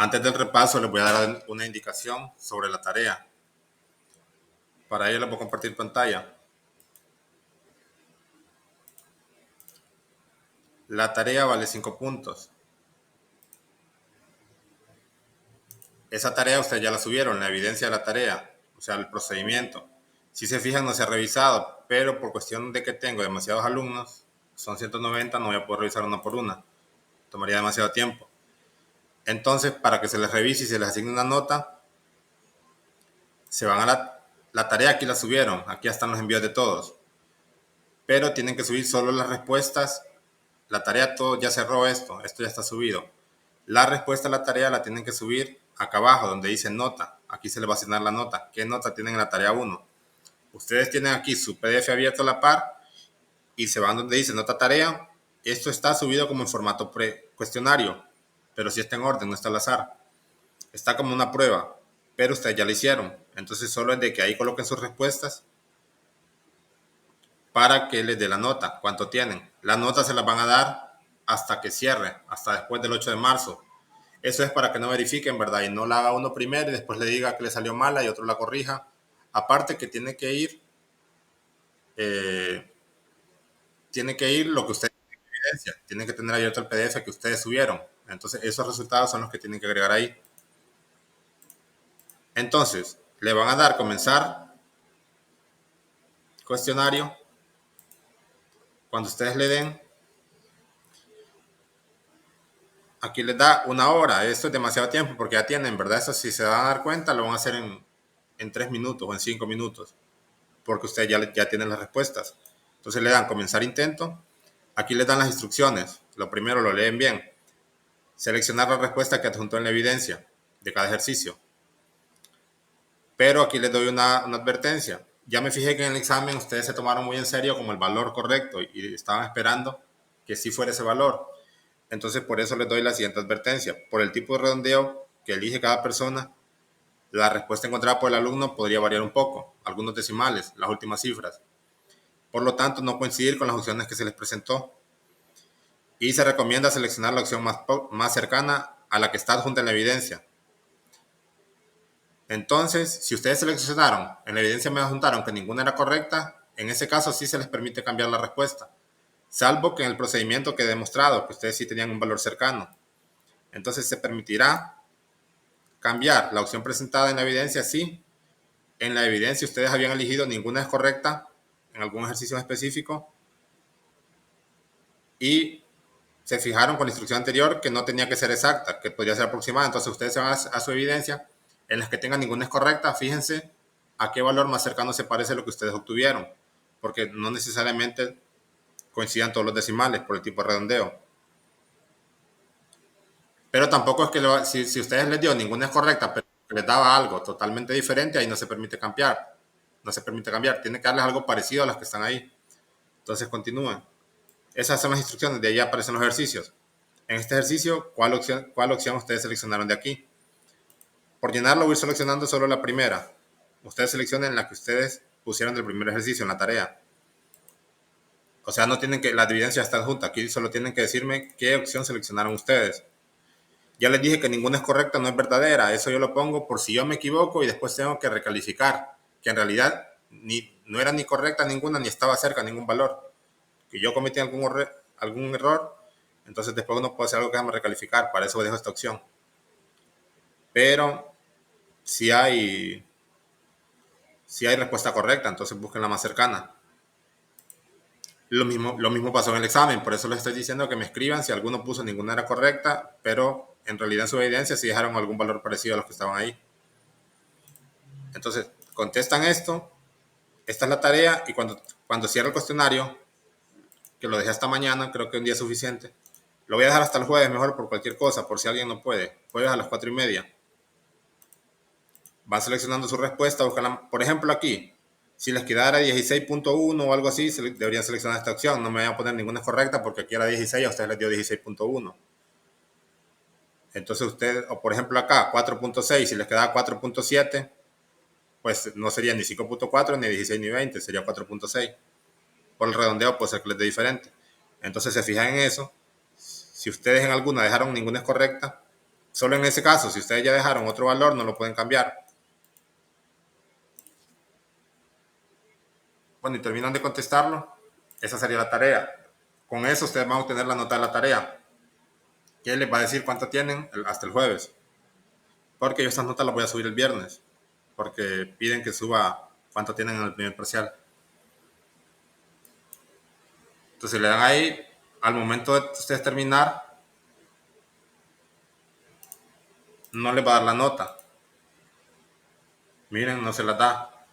Antes del repaso les voy a dar una indicación sobre la tarea. Para ello les voy a compartir pantalla. La tarea vale 5 puntos. Esa tarea ustedes ya la subieron, la evidencia de la tarea, o sea, el procedimiento. Si se fijan, no se ha revisado, pero por cuestión de que tengo demasiados alumnos, son 190, no voy a poder revisar una por una. Tomaría demasiado tiempo. Entonces, para que se les revise y se les asigne una nota, se van a la tarea, aquí la subieron, aquí están los envíos de todos. Pero tienen que subir solo las respuestas. La tarea todo ya cerró esto ya está subido. La respuesta a la tarea la tienen que subir acá abajo donde dice nota. Aquí se les va a asignar la nota. ¿Qué nota tienen en la tarea 1? Ustedes tienen aquí su PDF abierto a la par y se van donde dice nota tarea. Esto está subido como en formato cuestionario, pero si está en orden, no está al azar. Está como una prueba, pero ustedes ya lo hicieron. Entonces solo es de que ahí coloquen sus respuestas para que les dé la nota, cuánto tienen. La nota se las van a dar hasta que cierre, hasta después del 8 de marzo. Eso es para que no verifiquen, ¿verdad? Y no la haga uno primero y después le diga que le salió mala y otro la corrija. Aparte que eh, tiene que ir lo que ustedes tienen en evidencia. Tienen que tener abierto el PDF que ustedes subieron. Entonces, esos resultados son los que tienen que agregar ahí. Entonces, le van a dar comenzar cuestionario. Cuando ustedes le den, aquí les da una hora. Esto es demasiado tiempo porque ya tienen, ¿verdad? Eso si se van a dar cuenta, lo van a hacer en 3 minutos o en 5 minutos. Porque ustedes ya tienen las respuestas. Entonces le dan comenzar intento. Aquí les dan las instrucciones. Lo primero lo leen bien. Seleccionar la respuesta que adjuntó en la evidencia de cada ejercicio. Pero aquí les doy una advertencia. Ya me fijé que en el examen ustedes se tomaron muy en serio como el valor correcto y estaban esperando que sí fuera ese valor. Entonces por eso les doy la siguiente advertencia. Por el tipo de redondeo que elige cada persona, la respuesta encontrada por el alumno podría variar un poco, algunos decimales, las últimas cifras. Por lo tanto, no coincidir con las opciones que se les presentó. Y se recomienda seleccionar la opción más cercana a la que está adjunta en la evidencia. Entonces, si ustedes seleccionaron, en la evidencia me adjuntaron que ninguna era correcta, en ese caso sí se les permite cambiar la respuesta, salvo que en el procedimiento quede demostrado que ustedes sí tenían un valor cercano. Entonces se permitirá cambiar la opción presentada en la evidencia si en la evidencia ustedes habían elegido ninguna es correcta en algún ejercicio específico y se fijaron con la instrucción anterior que no tenía que ser exacta, que podría ser aproximada. Entonces ustedes se van a su evidencia, en las que tengan ninguna es correcta, fíjense a qué valor más cercano se parece a lo que ustedes obtuvieron, porque no necesariamente coincidan todos los decimales por el tipo de redondeo. Pero tampoco es que si ustedes les dio ninguna es correcta, pero les daba algo totalmente diferente, ahí no se permite cambiar. No se permite cambiar. Tiene que darles algo parecido a las que están ahí. Entonces continúen. Esas son las instrucciones. De ahí aparecen los ejercicios. En este ejercicio, ¿cuál opción ustedes seleccionaron de aquí? Por llenarlo voy seleccionando solo la primera. Ustedes seleccionen la que ustedes pusieron del primer ejercicio en la tarea. O sea, no tienen que, la evidencia está adjunta. Aquí solo tienen que decirme qué opción seleccionaron ustedes. Ya les dije que ninguna es correcta, no es verdadera. Eso yo lo pongo por si yo me equivoco y después tengo que recalificar. Que en realidad no era ni correcta ninguna, ni estaba cerca ningún valor. Que yo cometí algún error, entonces después uno puede hacer algo que se llama recalificar. Para eso dejo esta opción. Pero si hay respuesta correcta, entonces busquen la más cercana. Lo mismo pasó en el examen, por eso les estoy diciendo que me escriban si alguno puso ninguna era correcta, pero en realidad en su evidencia sí dejaron algún valor parecido a los que estaban ahí. Entonces, contestan esto, esta es la tarea, y cuando cierre el cuestionario, que lo dejé hasta mañana, creo que un día es suficiente, lo voy a dejar hasta el jueves mejor por cualquier cosa, por si alguien no puede, jueves a las 4:30. Van seleccionando su respuesta, por ejemplo aquí, si les quedara 16.1 o algo así, deberían seleccionar esta opción. No me voy a poner ninguna correcta porque aquí era 16, a ustedes les dio 16.1. Entonces ustedes, o por ejemplo acá, 4.6, si les quedaba 4.7, pues no sería ni 5.4, ni 16, ni 20, sería 4.6. Por el redondeo puede ser que les dé diferente. Entonces se fijan en eso. Si ustedes en alguna dejaron ninguna es correcta, Solo en ese caso, si ustedes ya dejaron otro valor, no lo pueden cambiar. Bueno, y terminan de contestarlo, esa sería la tarea. Con eso ustedes van a obtener la nota de la tarea, que les va a decir cuánto tienen hasta el jueves. Porque yo estas notas las voy a subir el viernes, porque piden que suba cuánto tienen en el primer parcial. Entonces le dan ahí, al momento de ustedes terminar, no les va a dar la nota. Miren, no se las da.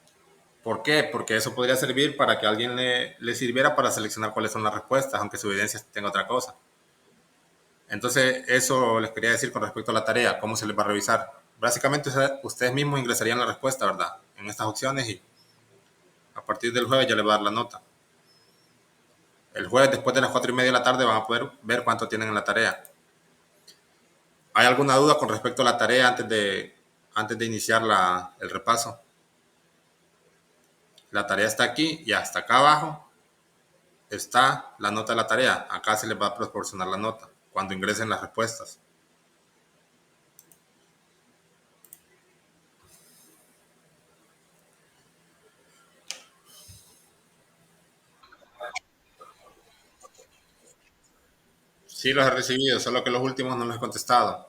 ¿Por qué? Porque eso podría servir para que alguien le sirviera para seleccionar cuáles son las respuestas, aunque su evidencia tenga otra cosa. Entonces, eso les quería decir con respecto a la tarea, cómo se les va a revisar. Básicamente, ustedes mismos ingresarían la respuesta, ¿verdad? En estas opciones y a partir del jueves ya les va a dar la nota. El jueves, después de las 4:30 de la tarde, van a poder ver cuánto tienen en la tarea. ¿Hay alguna duda con respecto a la tarea antes de iniciar el repaso? La tarea está aquí y hasta acá abajo está la nota de la tarea. Acá se les va a proporcionar la nota cuando ingresen las respuestas. Sí los he recibido, solo que los últimos no los he contestado.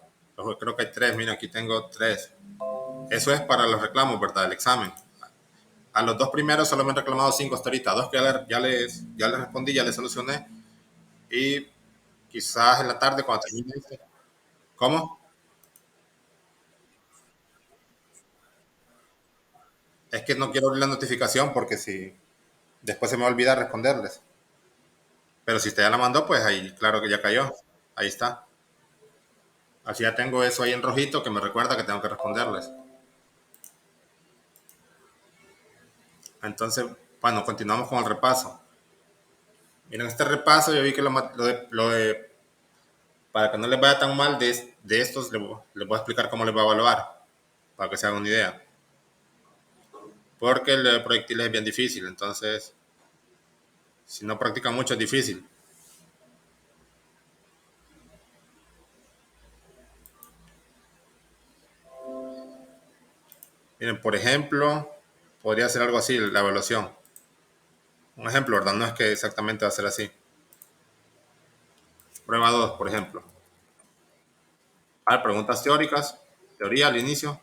Creo que hay 3, mira, aquí tengo 3. Eso es para los reclamos, ¿verdad? El examen. A los 2 primeros solo me han reclamado 5 hasta ahorita. 2 que ya les respondí, ya les solucioné. Y quizás en la tarde cuando termine este. ¿Cómo? Es que no quiero abrir la notificación porque si después se me va a olvidar responderles. Pero si usted ya la mandó, pues ahí, claro que ya cayó. Ahí está. Así ya tengo eso ahí en rojito que me recuerda que tengo que responderles. Entonces, bueno, continuamos con el repaso. Miren, este repaso yo vi que para que no les vaya tan mal de estos, les voy a explicar cómo les va a evaluar, para que se hagan una idea. Porque el de proyectiles es bien difícil, entonces, si no practican mucho es difícil. Miren, por ejemplo, podría ser algo así, la evaluación. Un ejemplo, ¿verdad? No es que exactamente va a ser así. Prueba 2, por ejemplo. A ver, preguntas teóricas, teoría al inicio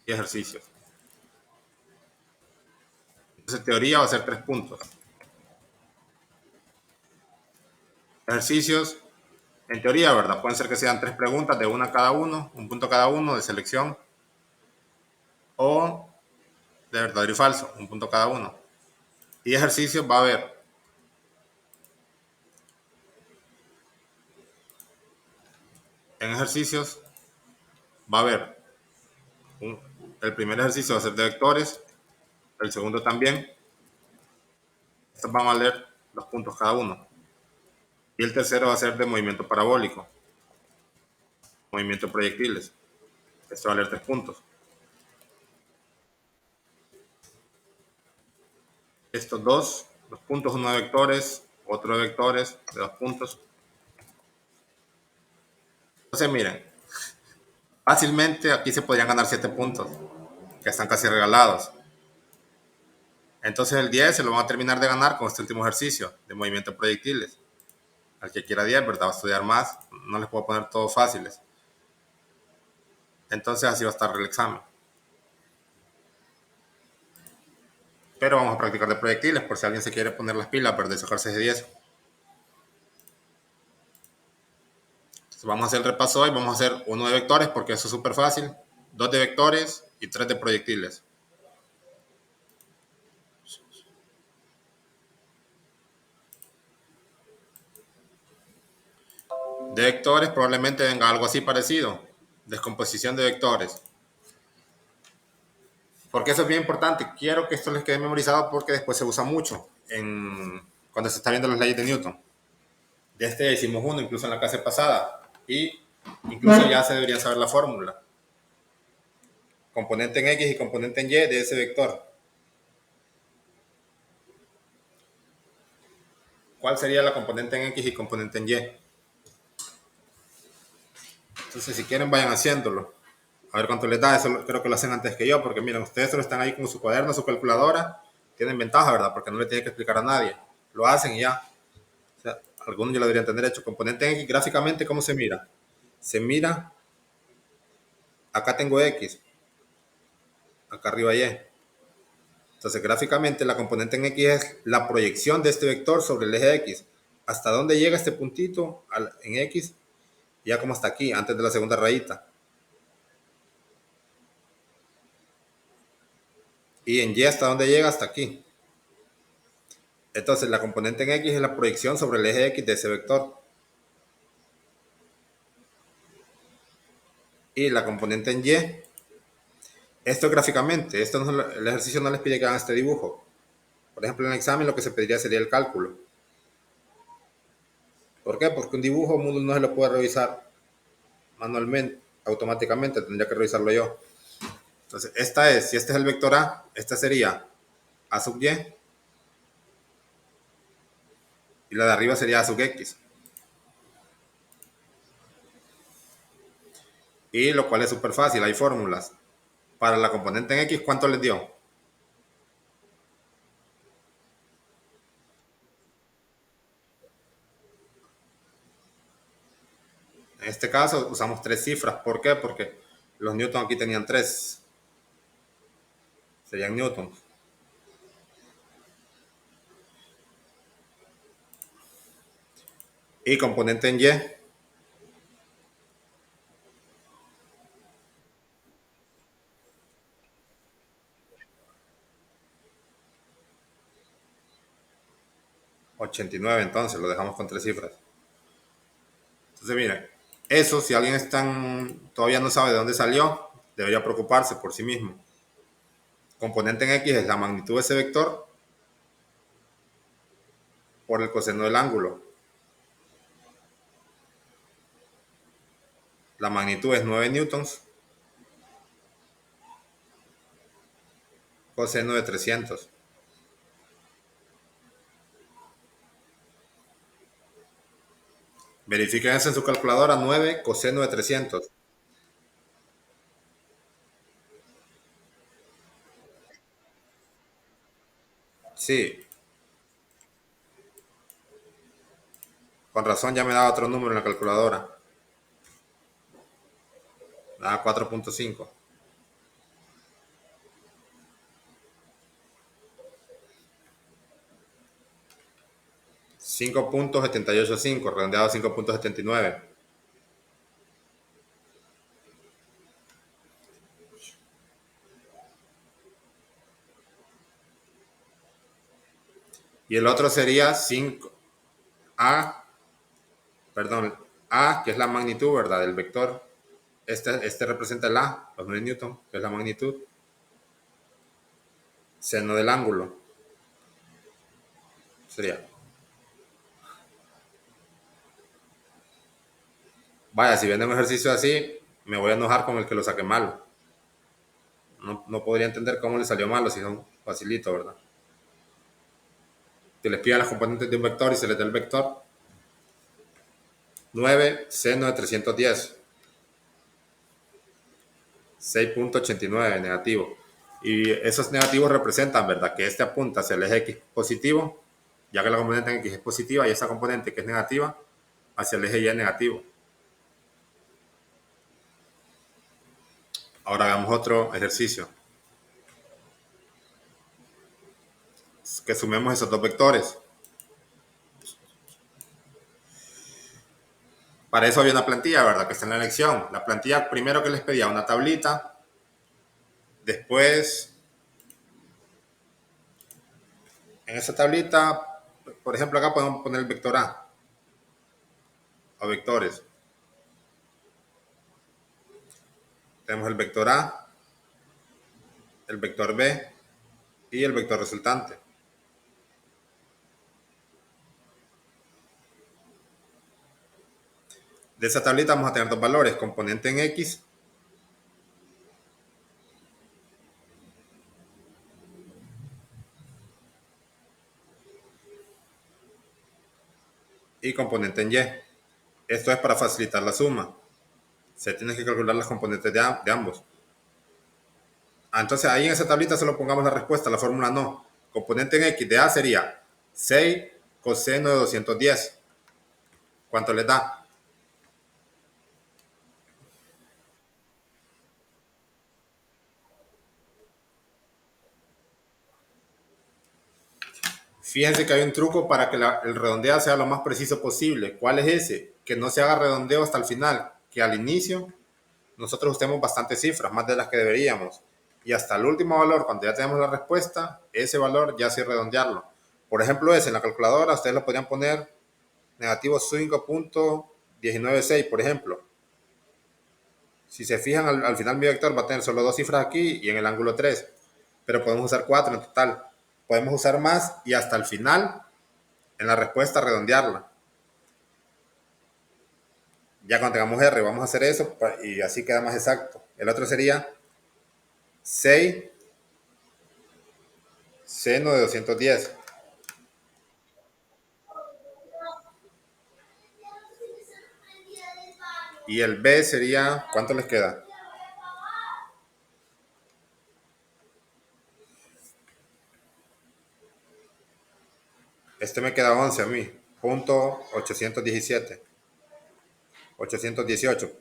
y ejercicios. Entonces, teoría va a ser 3 puntos. Ejercicios, en teoría, ¿verdad? Pueden ser que sean 3 preguntas de una cada uno, un punto cada uno de selección, o de verdadero y falso, un punto cada uno. Y ejercicios va a haber en ejercicios va a haber un- el primer ejercicio va a ser de vectores, el segundo también. Estos van a leer 2 puntos cada uno. Y el tercero va a ser de movimiento parabólico, movimiento de proyectiles. Esto va a leer 3 puntos. Estos dos puntos, uno de vectores, otro de vectores, de 2 puntos. Entonces, miren, fácilmente aquí se podrían ganar 7 puntos, que están casi regalados. Entonces el 10 se lo van a terminar de ganar con este último ejercicio de movimiento de proyectiles. Al que quiera 10, ¿verdad? Va a estudiar más. No les puedo poner todos fáciles. Entonces así va a estar el examen. Pero vamos a practicar de proyectiles por si alguien se quiere poner las pilas, ¿verdad? Y sacarse de 10. Entonces vamos a hacer el repaso hoy. Vamos a hacer uno de vectores porque eso es súper fácil. 2 de vectores y 3 de proyectiles. De vectores probablemente venga algo así parecido. Descomposición de vectores. Porque eso es bien importante. Quiero que esto les quede memorizado porque después se usa mucho cuando se está viendo las leyes de Newton. De este hicimos uno incluso en la clase pasada y incluso ya se debería saber la fórmula. Componente en X y componente en Y de ese vector. cuál sería la componente en X y componente en Y. Entonces, si quieren, vayan haciéndolo. A ver cuánto les da. Eso creo que lo hacen antes que yo, porque miren, ustedes solo están ahí con su cuaderno, su calculadora. Tienen ventaja, ¿verdad? Porque no le tienen que explicar a nadie. Lo hacen y ya. O sea, algunos ya lo deberían tener hecho. Componente en X, gráficamente, ¿cómo se mira? Se mira, acá tengo X, acá arriba Y. Entonces, gráficamente, la componente en X es la proyección de este vector sobre el eje X. ¿Hasta dónde llega este puntito en X? Ya como hasta aquí, antes de la segunda rayita. Y en Y, ¿hasta dónde llega? Hasta aquí. Entonces, la componente en X es la proyección sobre el eje X de ese vector. Y la componente en Y, esto gráficamente, esto no, el ejercicio no les pide que hagan este dibujo. Por ejemplo, en el examen lo que se pediría sería el cálculo. ¿Por qué? Porque un dibujo uno no se lo puede revisar manualmente, automáticamente, tendría que revisarlo yo. Entonces, si este es el vector A, esta sería A sub y la de arriba sería A sub X. Y lo cual es súper fácil, hay fórmulas. Para la componente en X, ¿cuánto les dio? En este caso usamos tres cifras. ¿Por qué? Porque los newtons aquí tenían tres. Serían newtons. Y componente en Y, 89, entonces lo dejamos con tres cifras. Entonces, miren, eso si alguien todavía no sabe de dónde salió, debería preocuparse por sí mismo. Componente en X es la magnitud de ese vector por el coseno del ángulo. La magnitud es 9 newtons, coseno de 300. Verifiquen eso en su calculadora, 9 coseno de 300. Sí, con razón ya me da otro número en la calculadora. Da 4.5. 5.785, redondeado a 5.79. Y el otro sería 5A, perdón, A, que es la magnitud, ¿verdad? Del vector. Este representa el A, los 9 newton, que es la magnitud. Seno del ángulo. Sería. Vaya, si viene un ejercicio así, me voy a enojar con el que lo saque malo. No podría entender cómo le salió malo si no facilito, ¿verdad? Que les pidan las componentes de un vector y se les da el vector. 9 seno de 310. 6.89 negativo. Y esos negativos representan, ¿verdad? Que este apunta hacia el eje X positivo, ya que la componente en X es positiva y esa componente que es negativa hacia el eje Y negativo. Ahora hagamos otro ejercicio. Que sumemos esos dos vectores. Para eso había una plantilla, ¿verdad? Que está en la lección. La plantilla primero que les pedía una tablita. Después, en esa tablita, por ejemplo, acá podemos poner el vector A o vectores. Tenemos el vector A, el vector B y el vector resultante. De esa tablita vamos a tener dos valores, componente en X y componente en Y. Esto es para facilitar la suma. Se tiene que calcular las componentes de ambos. Entonces ahí en esa tablita solo pongamos la respuesta, la fórmula no. Componente en X de A sería 6 coseno de 210. ¿Cuánto les da? Fíjense que hay un truco para que el redondeo sea lo más preciso posible. ¿Cuál es ese? Que no se haga redondeo hasta el final, que al inicio nosotros usemos bastantes cifras, más de las que deberíamos. Y hasta el último valor, cuando ya tenemos la respuesta, ese valor ya sí redondearlo. Por ejemplo, ese en la calculadora, ustedes lo podrían poner negativo 5.196, por ejemplo. Si se fijan, al final mi vector va a tener solo dos cifras aquí y en el ángulo 3, pero podemos usar 4 en total. Podemos usar más y hasta el final, en la respuesta, redondearla. Ya cuando tengamos R, vamos a hacer eso y así queda más exacto. El otro sería 6 seno de 210. Y el B sería, ¿cuánto les queda? Este me queda 11 a mí. Punto 817. 818.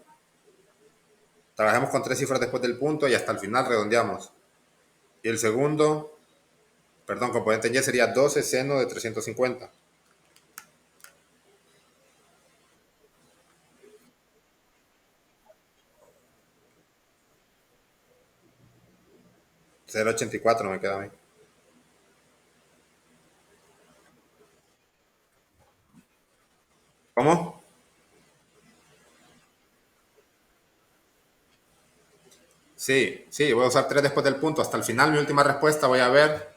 Trabajemos con tres cifras después del punto y hasta el final redondeamos. Y el segundo, perdón, componente Y sería 12 seno de 350. 0.84 me queda a mí. ¿Cómo? Sí, sí, voy a usar 3 después del punto. Hasta el final, mi última respuesta, voy a ver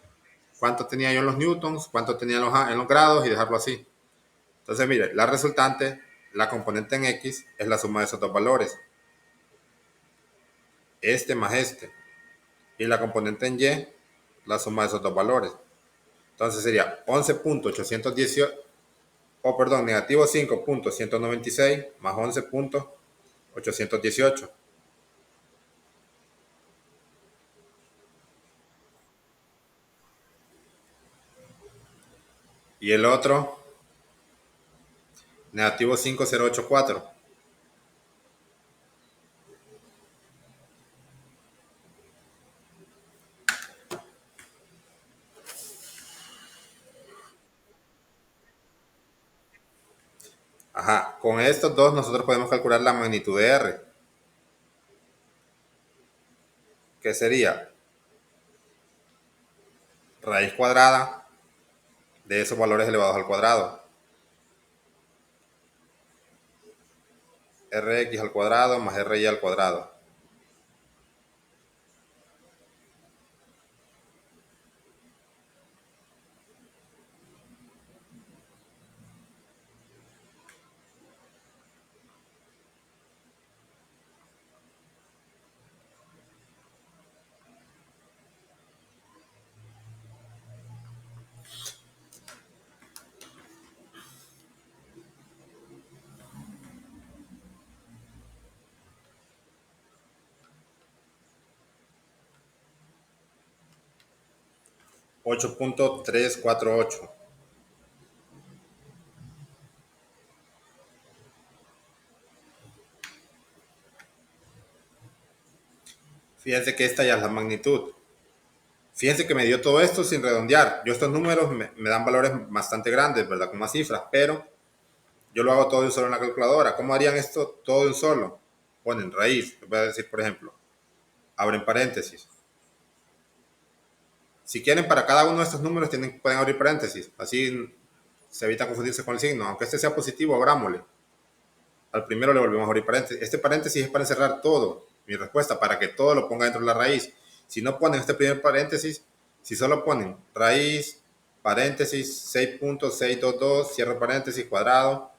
cuánto tenía yo en los newtons, cuánto tenía en los grados y dejarlo así. Entonces, mire, la resultante, la componente en X, es la suma de esos dos valores. Este más este. Y la componente en Y, la suma de esos dos valores. Entonces sería 11.818, o perdón, negativo 5.196 más 11.818. Y el otro, negativo 5.084. Ajá, con estos dos nosotros podemos calcular la magnitud de R, que sería raíz cuadrada de esos valores elevados al cuadrado. Rx al cuadrado más ry al cuadrado. Ocho punto tres cuatro ocho. Fíjense que esta ya es la magnitud. Fíjense que me dio todo esto sin redondear. Yo estos números me dan valores bastante grandes, ¿verdad? Con más cifras, pero yo lo hago todo de un solo en la calculadora. ¿Cómo harían esto todo de un solo? Ponen raíz, les voy a decir por ejemplo, abren paréntesis. Si quieren para cada uno de estos números pueden abrir paréntesis, así se evita confundirse con el signo. Aunque este sea positivo, abrámosle. Al primero le volvemos a abrir paréntesis. Este paréntesis es para encerrar todo, mi respuesta, para que todo lo ponga dentro de la raíz. Si no ponen este primer paréntesis, si solo ponen raíz, paréntesis, 6.622, cierre paréntesis, cuadrado,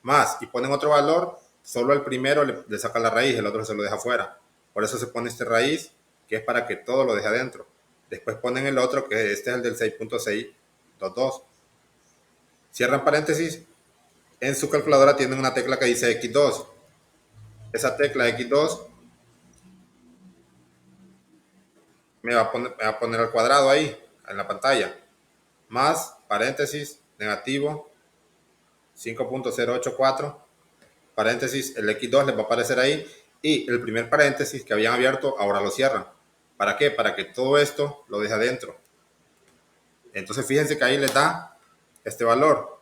más, y ponen otro valor, solo el primero le saca la raíz, el otro se lo deja fuera. Por eso se pone este raíz, que es para que todo lo deje adentro. Después ponen el otro, que este es el del 6.622. Cierran paréntesis En su calculadora tienen una tecla que dice X2. Esa tecla X2 me va a poner al cuadrado ahí, en la pantalla. Más, paréntesis, negativo, 5.084, paréntesis, el X2 les va a aparecer ahí. Y el primer paréntesis que habían abierto, ahora lo cierran. ¿Para qué? Para que todo esto lo deje adentro. Entonces fíjense que ahí les da este valor.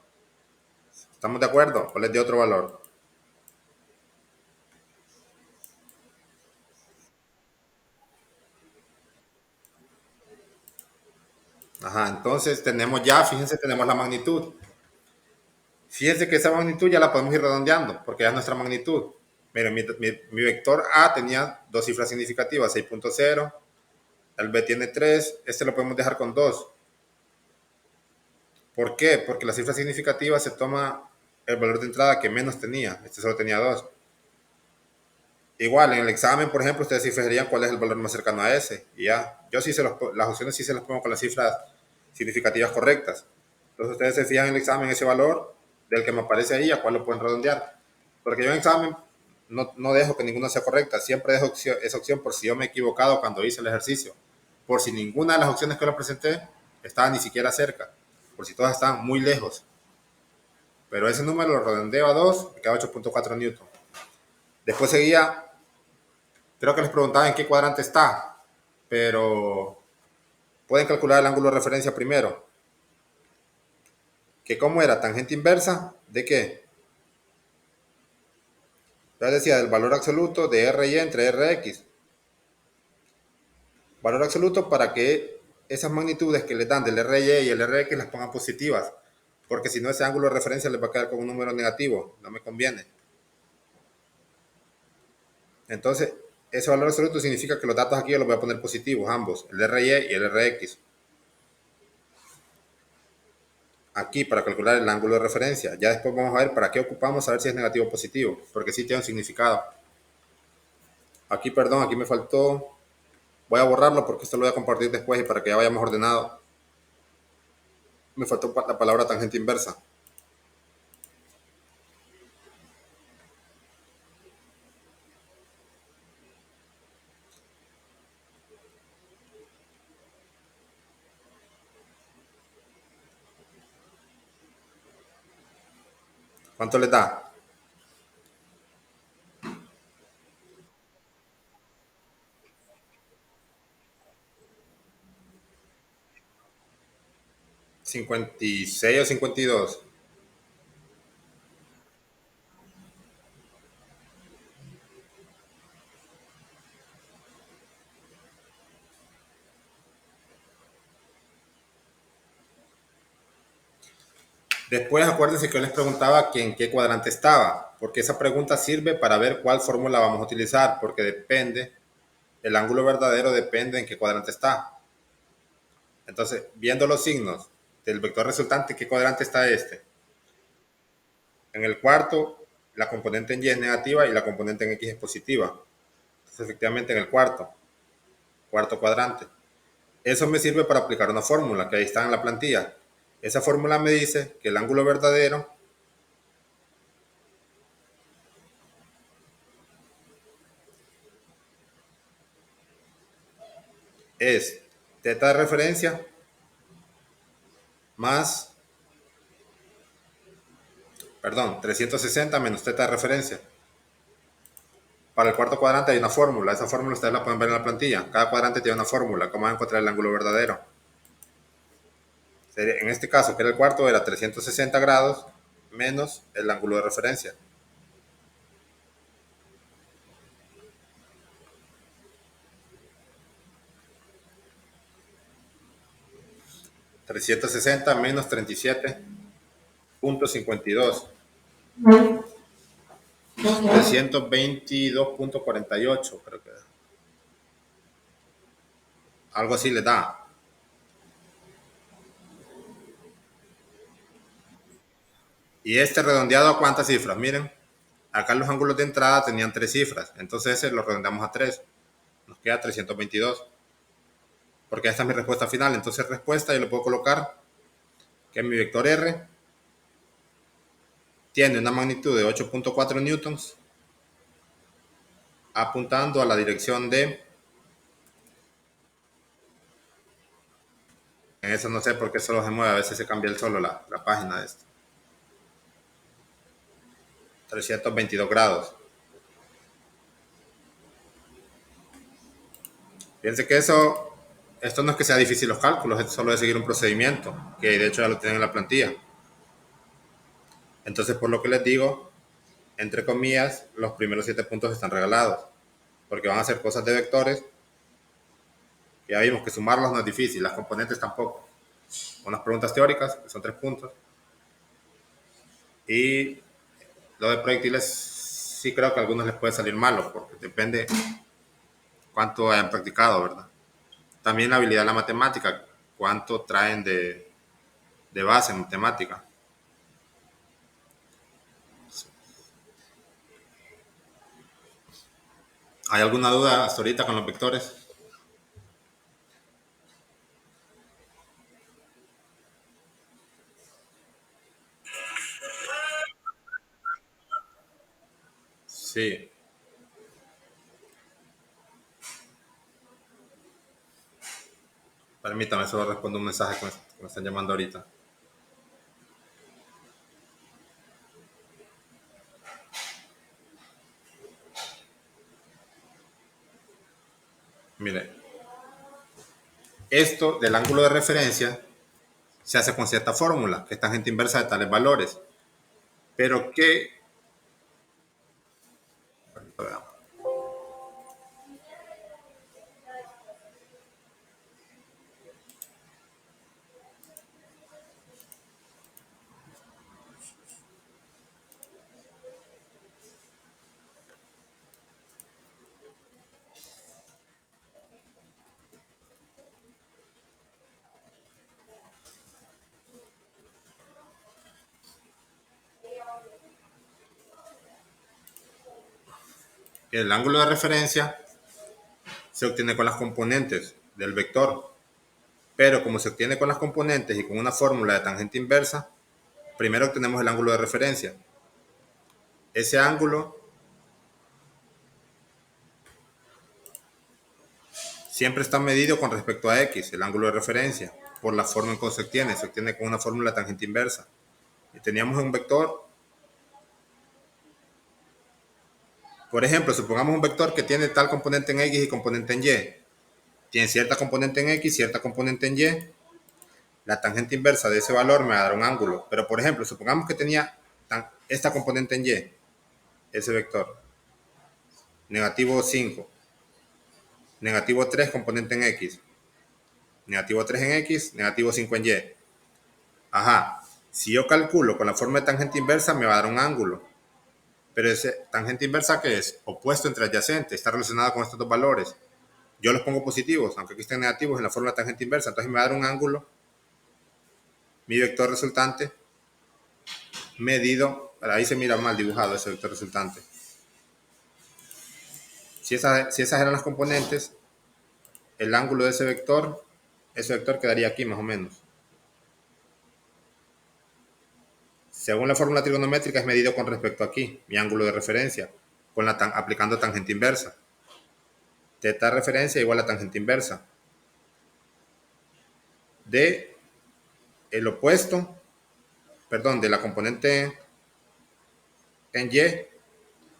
¿Estamos de acuerdo? ¿O les dio otro valor? Ajá, entonces tenemos ya, fíjense, tenemos la magnitud. Fíjense que esa magnitud ya la podemos ir redondeando, porque ya es nuestra magnitud. Miren, mi vector A tenía dos cifras significativas, 6.0, el B tiene 3, este lo podemos dejar con 2. ¿Por qué? Porque la cifra significativa se toma el valor de entrada que menos tenía, este solo tenía 2. Igual, en el examen, por ejemplo, ustedes sí fijarían cuál es el valor más cercano a ese. Y ya, yo sí las opciones sí se las pongo con las cifras significativas correctas. Entonces ustedes se fijan en el examen ese valor del que me aparece ahí, a cuál lo pueden redondear. Porque yo en examen no dejo que ninguna sea correcta, siempre dejo esa opción por si yo me he equivocado cuando hice el ejercicio. Por si ninguna de las opciones que le presenté estaba ni siquiera cerca, por si todas estaban muy lejos. Pero ese número lo redondeo a 2, me queda 8.4 newton. Después seguía, creo que les preguntaba en qué cuadrante está, pero pueden calcular el ángulo de referencia primero. ¿Que cómo era? ¿Tangente inversa? ¿De qué? Ya decía, del valor absoluto de R y entre Rx. Valor absoluto para que esas magnitudes que les dan del RY y el Rx las pongan positivas. Porque si no, ese ángulo de referencia les va a quedar con un número negativo. No me conviene. Entonces, ese valor absoluto significa que los datos aquí yo los voy a poner positivos, ambos, el RY y el Rx. Aquí para calcular el ángulo de referencia. Ya después vamos a ver para qué ocupamos, a ver si es negativo o positivo, porque sí tiene un significado. Aquí, perdón, aquí me faltó. Voy a borrarlo porque esto lo voy a compartir después y para que ya vayamos ordenado. Me faltó la palabra tangente inversa. ¿Cuánto les da? 56 o 52. Después acuérdense que yo les preguntaba que en qué cuadrante estaba, porque esa pregunta sirve para ver cuál fórmula vamos a utilizar, porque depende, el ángulo verdadero depende en qué cuadrante está. Entonces, viendo los signos del vector resultante, ¿qué cuadrante está este? En el cuarto, la componente en Y es negativa y la componente en X es positiva. Entonces, efectivamente, en el cuarto cuadrante. Eso me sirve para aplicar una fórmula que ahí está en la plantilla. Esa fórmula me dice que el ángulo verdadero es teta de referencia más, perdón, 360 menos teta de referencia. Para el cuarto cuadrante hay una fórmula. Esa fórmula ustedes la pueden ver en la plantilla. Cada cuadrante tiene una fórmula. ¿Cómo van a encontrar el ángulo verdadero? En este caso, que era el cuarto, era 360 grados menos el ángulo de referencia. 360 menos 37.52. 322.48, creo que algo así le da. Y este redondeado a cuántas cifras, miren, acá los ángulos de entrada tenían 3 cifras, entonces ese lo redondeamos a 3, nos queda 322, porque esta es mi respuesta final. Entonces respuesta yo le puedo colocar que mi vector R tiene una magnitud de 8.4 newtons apuntando a la dirección de, en eso no sé por qué solo se mueve, a veces se cambia el solo la página de esto, 322 grados. Fíjense que esto no es que sea difícil los cálculos, es solo de seguir un procedimiento, que de hecho ya lo tienen en la plantilla. Entonces, por lo que les digo, entre comillas, los primeros 7 puntos están regalados, porque van a ser cosas de vectores. Ya vimos que sumarlos no es difícil, las componentes tampoco. Unas preguntas teóricas, que son 3 puntos. Y lo de proyectiles, sí creo que a algunos les puede salir malo, porque depende cuánto hayan practicado, ¿verdad? También la habilidad de la matemática, cuánto traen de base en matemática. ¿Hay alguna duda hasta ahorita con los vectores? Sí. Permítame, solo respondo un mensaje que me están llamando ahorita. Mire, esto del ángulo de referencia se hace con cierta fórmula, que es tangente inversa de tales valores. Pero que el ángulo de referencia se obtiene con las componentes del vector, pero como se obtiene con las componentes y con una fórmula de tangente inversa, primero obtenemos el ángulo de referencia. Ese ángulo siempre está medido con respecto a x, el ángulo de referencia, por la forma en que se obtiene con una fórmula de tangente inversa. Y teníamos un vector, por ejemplo, supongamos un vector que tiene tal componente en x y componente en y. Tiene cierta componente en x, cierta componente en y. La tangente inversa de ese valor me va a dar un ángulo. Pero, por ejemplo, supongamos que tenía esta componente en y, ese vector, negativo 5, negativo 3 componente en x, negativo 3 en x, negativo 5 en y. Ajá, si yo calculo con la forma de tangente inversa me va a dar un ángulo. Pero ese tangente inversa, ¿qué es? Opuesto entre adyacente, está relacionado con estos dos valores. Yo los pongo positivos, aunque aquí estén negativos en la forma de tangente inversa, entonces me va a dar un ángulo, mi vector resultante, medido, ahí se mira mal dibujado ese vector resultante. Si esas eran las componentes, el ángulo de ese vector quedaría aquí más o menos. Según la fórmula trigonométrica es medido con respecto aquí, mi ángulo de referencia, aplicando tangente inversa. Teta de referencia igual a tangente inversa de el opuesto, perdón, de la componente en y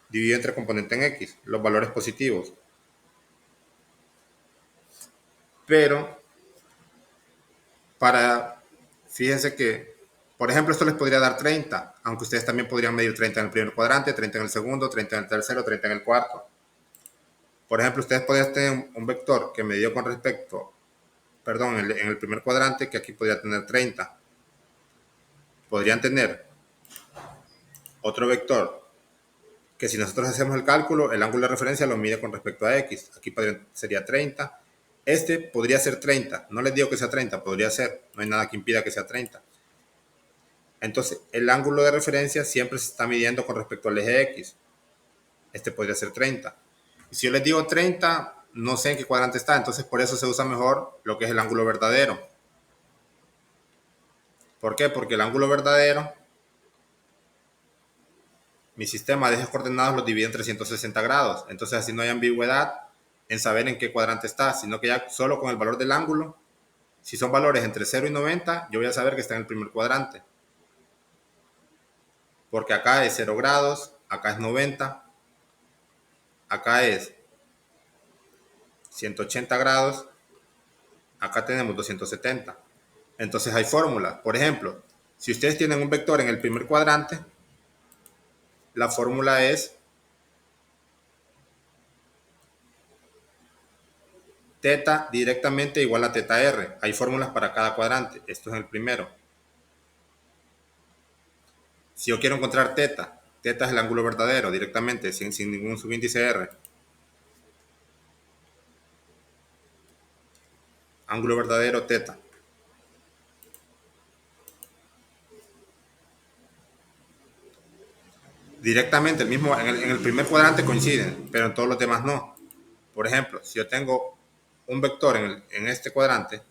dividido entre componente en x, los valores positivos. Pero fíjense que, por ejemplo, esto les podría dar 30, aunque ustedes también podrían medir 30 en el primer cuadrante, 30 en el segundo, 30 en el tercero, 30 en el cuarto. Por ejemplo, ustedes podrían tener un vector que medió con respecto, perdón, en el primer cuadrante, que aquí podría tener 30. Podrían tener otro vector que, si nosotros hacemos el cálculo, el ángulo de referencia lo mide con respecto a x. Aquí sería 30. Este podría ser 30. No les digo que sea 30, podría ser. No hay nada que impida que sea 30. Entonces, el ángulo de referencia siempre se está midiendo con respecto al eje x. Este podría ser 30. Y si yo les digo 30, no sé en qué cuadrante está. Entonces, por eso se usa mejor lo que es el ángulo verdadero. ¿Por qué? Porque el ángulo verdadero mi sistema de ejes coordenados los divide en 360 grados. Entonces así no hay ambigüedad en saber en qué cuadrante está, sino que ya solo con el valor del ángulo, si son valores entre 0 y 90, yo voy a saber que está en el primer cuadrante. Porque acá es 0 grados, acá es 90, acá es 180 grados, acá tenemos 270. Entonces hay fórmulas. Por ejemplo, si ustedes tienen un vector en el primer cuadrante, la fórmula es teta directamente igual a teta r. Hay fórmulas para cada cuadrante. Esto es el primero. Si yo quiero encontrar teta, teta es el ángulo verdadero directamente, sin ningún subíndice r. Ángulo verdadero teta. Directamente, el mismo, en el primer cuadrante coinciden, pero en todos los demás no. Por ejemplo, si yo tengo un vector en este cuadrante,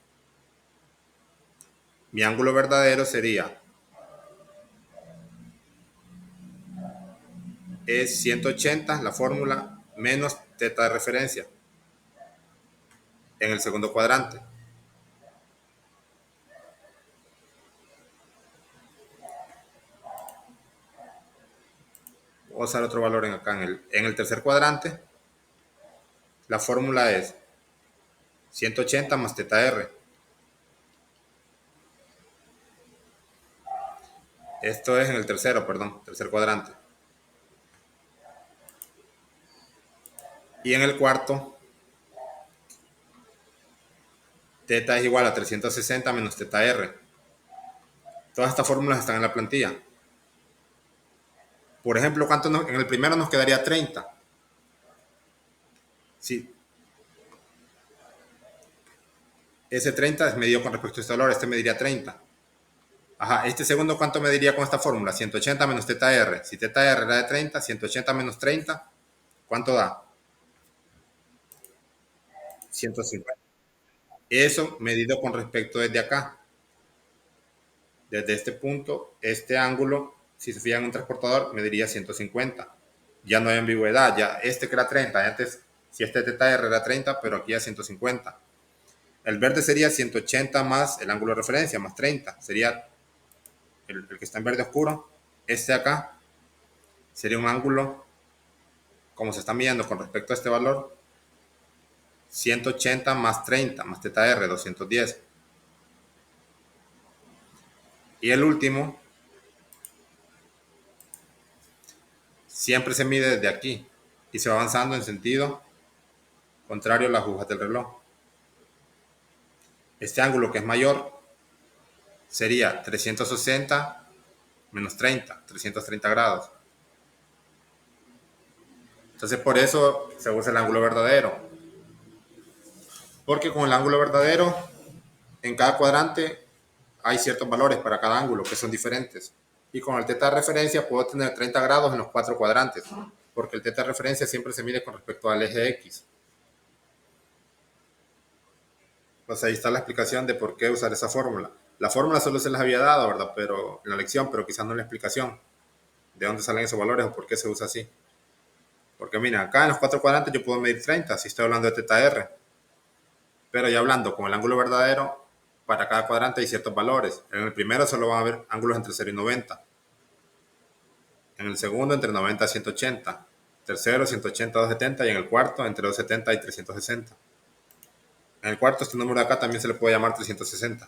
mi ángulo verdadero sería es 180, la fórmula, menos teta de referencia en el segundo cuadrante. Voy a usar otro valor acá. En el tercer cuadrante, la fórmula es 180 más teta r. Esto es en el tercero, perdón, tercer cuadrante. Y en el cuarto, teta es igual a 360 menos teta r. Todas estas fórmulas están en la plantilla. Por ejemplo, en el primero nos quedaría 30. Sí, ese 30 es medido con respecto a este valor, este mediría 30. Ajá, este segundo, ¿cuánto mediría con esta fórmula? 180 menos teta r. Si teta r era de 30, 180 menos 30, ¿cuánto da? 150. Eso medido con respecto desde acá. Desde este punto, este ángulo, si se fijan en un transportador, mediría 150. Ya no hay ambigüedad, ya este que era 30, antes, si este teta r era 30, pero aquí ya 150. El verde sería 180 más el ángulo de referencia, más 30. Sería el que está en verde oscuro. Este acá sería un ángulo, como se está midiendo con respecto a este valor, 180 más 30, más teta r, 210. Y el último siempre se mide desde aquí y se va avanzando en sentido contrario a las agujas del reloj. Este ángulo que es mayor sería 360 menos 30, 330 grados. Entonces por eso se usa el ángulo verdadero. Porque con el ángulo verdadero, en cada cuadrante hay ciertos valores para cada ángulo que son diferentes. Y con el teta de referencia puedo tener 30 grados en los 4 cuadrantes, porque el teta de referencia siempre se mide con respecto al eje X. Pues ahí está la explicación de por qué usar esa fórmula. La fórmula solo se les había dado, ¿verdad? Pero en la lección, pero quizás no en la explicación de dónde salen esos valores o por qué se usa así. Porque mira, acá en los 4 cuadrantes yo puedo medir 30 si estoy hablando de teta R. Pero ya hablando con el ángulo verdadero, para cada cuadrante hay ciertos valores. En el primero solo van a haber ángulos entre 0 y 90. En el segundo entre 90 y 180. Tercero 180 a 270 y en el cuarto entre 270 y 360. En el cuarto este número de acá también se le puede llamar 360.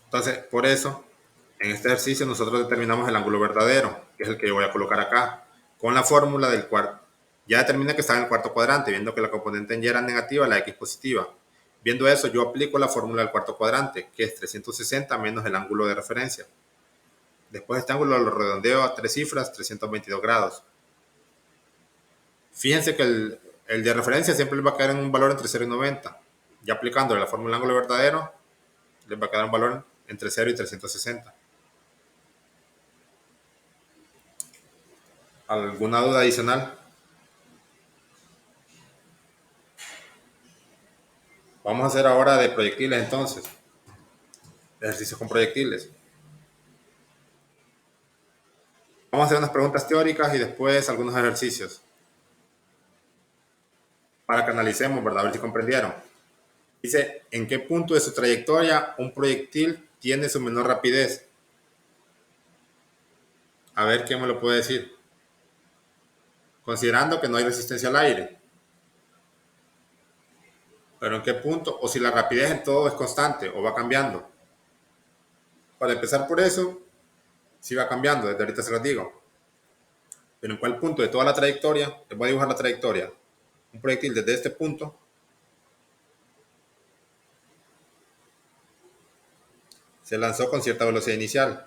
Entonces, por eso, en este ejercicio nosotros determinamos el ángulo verdadero, que es el que yo voy a colocar acá, con la fórmula del cuarto. Ya determiné que está en el cuarto cuadrante, viendo que la componente en y era negativa, la x positiva. Viendo eso, yo aplico la fórmula del cuarto cuadrante, que es 360 menos el ángulo de referencia. Después este ángulo lo redondeo a 3 cifras, 322 grados. Fíjense que el de referencia siempre les va a quedar en un valor entre 0 y 90. Ya aplicándole la fórmula del ángulo verdadero, les va a quedar un valor entre 0 y 360. ¿Alguna duda adicional? Vamos a hacer ahora de proyectiles entonces, ejercicios con proyectiles. Vamos a hacer unas preguntas teóricas y después algunos ejercicios para que analicemos, ¿verdad? A ver si comprendieron. Dice, ¿en qué punto de su trayectoria un proyectil tiene su menor rapidez? A ver quién me lo puede decir. Considerando que no hay resistencia al aire. Pero ¿en qué punto? O si la rapidez en todo es constante o va cambiando. Para empezar por eso, sí va cambiando, desde ahorita se los digo. Pero ¿en cuál punto de toda la trayectoria? Les voy a dibujar la trayectoria. Un proyectil desde este punto se lanzó con cierta velocidad inicial.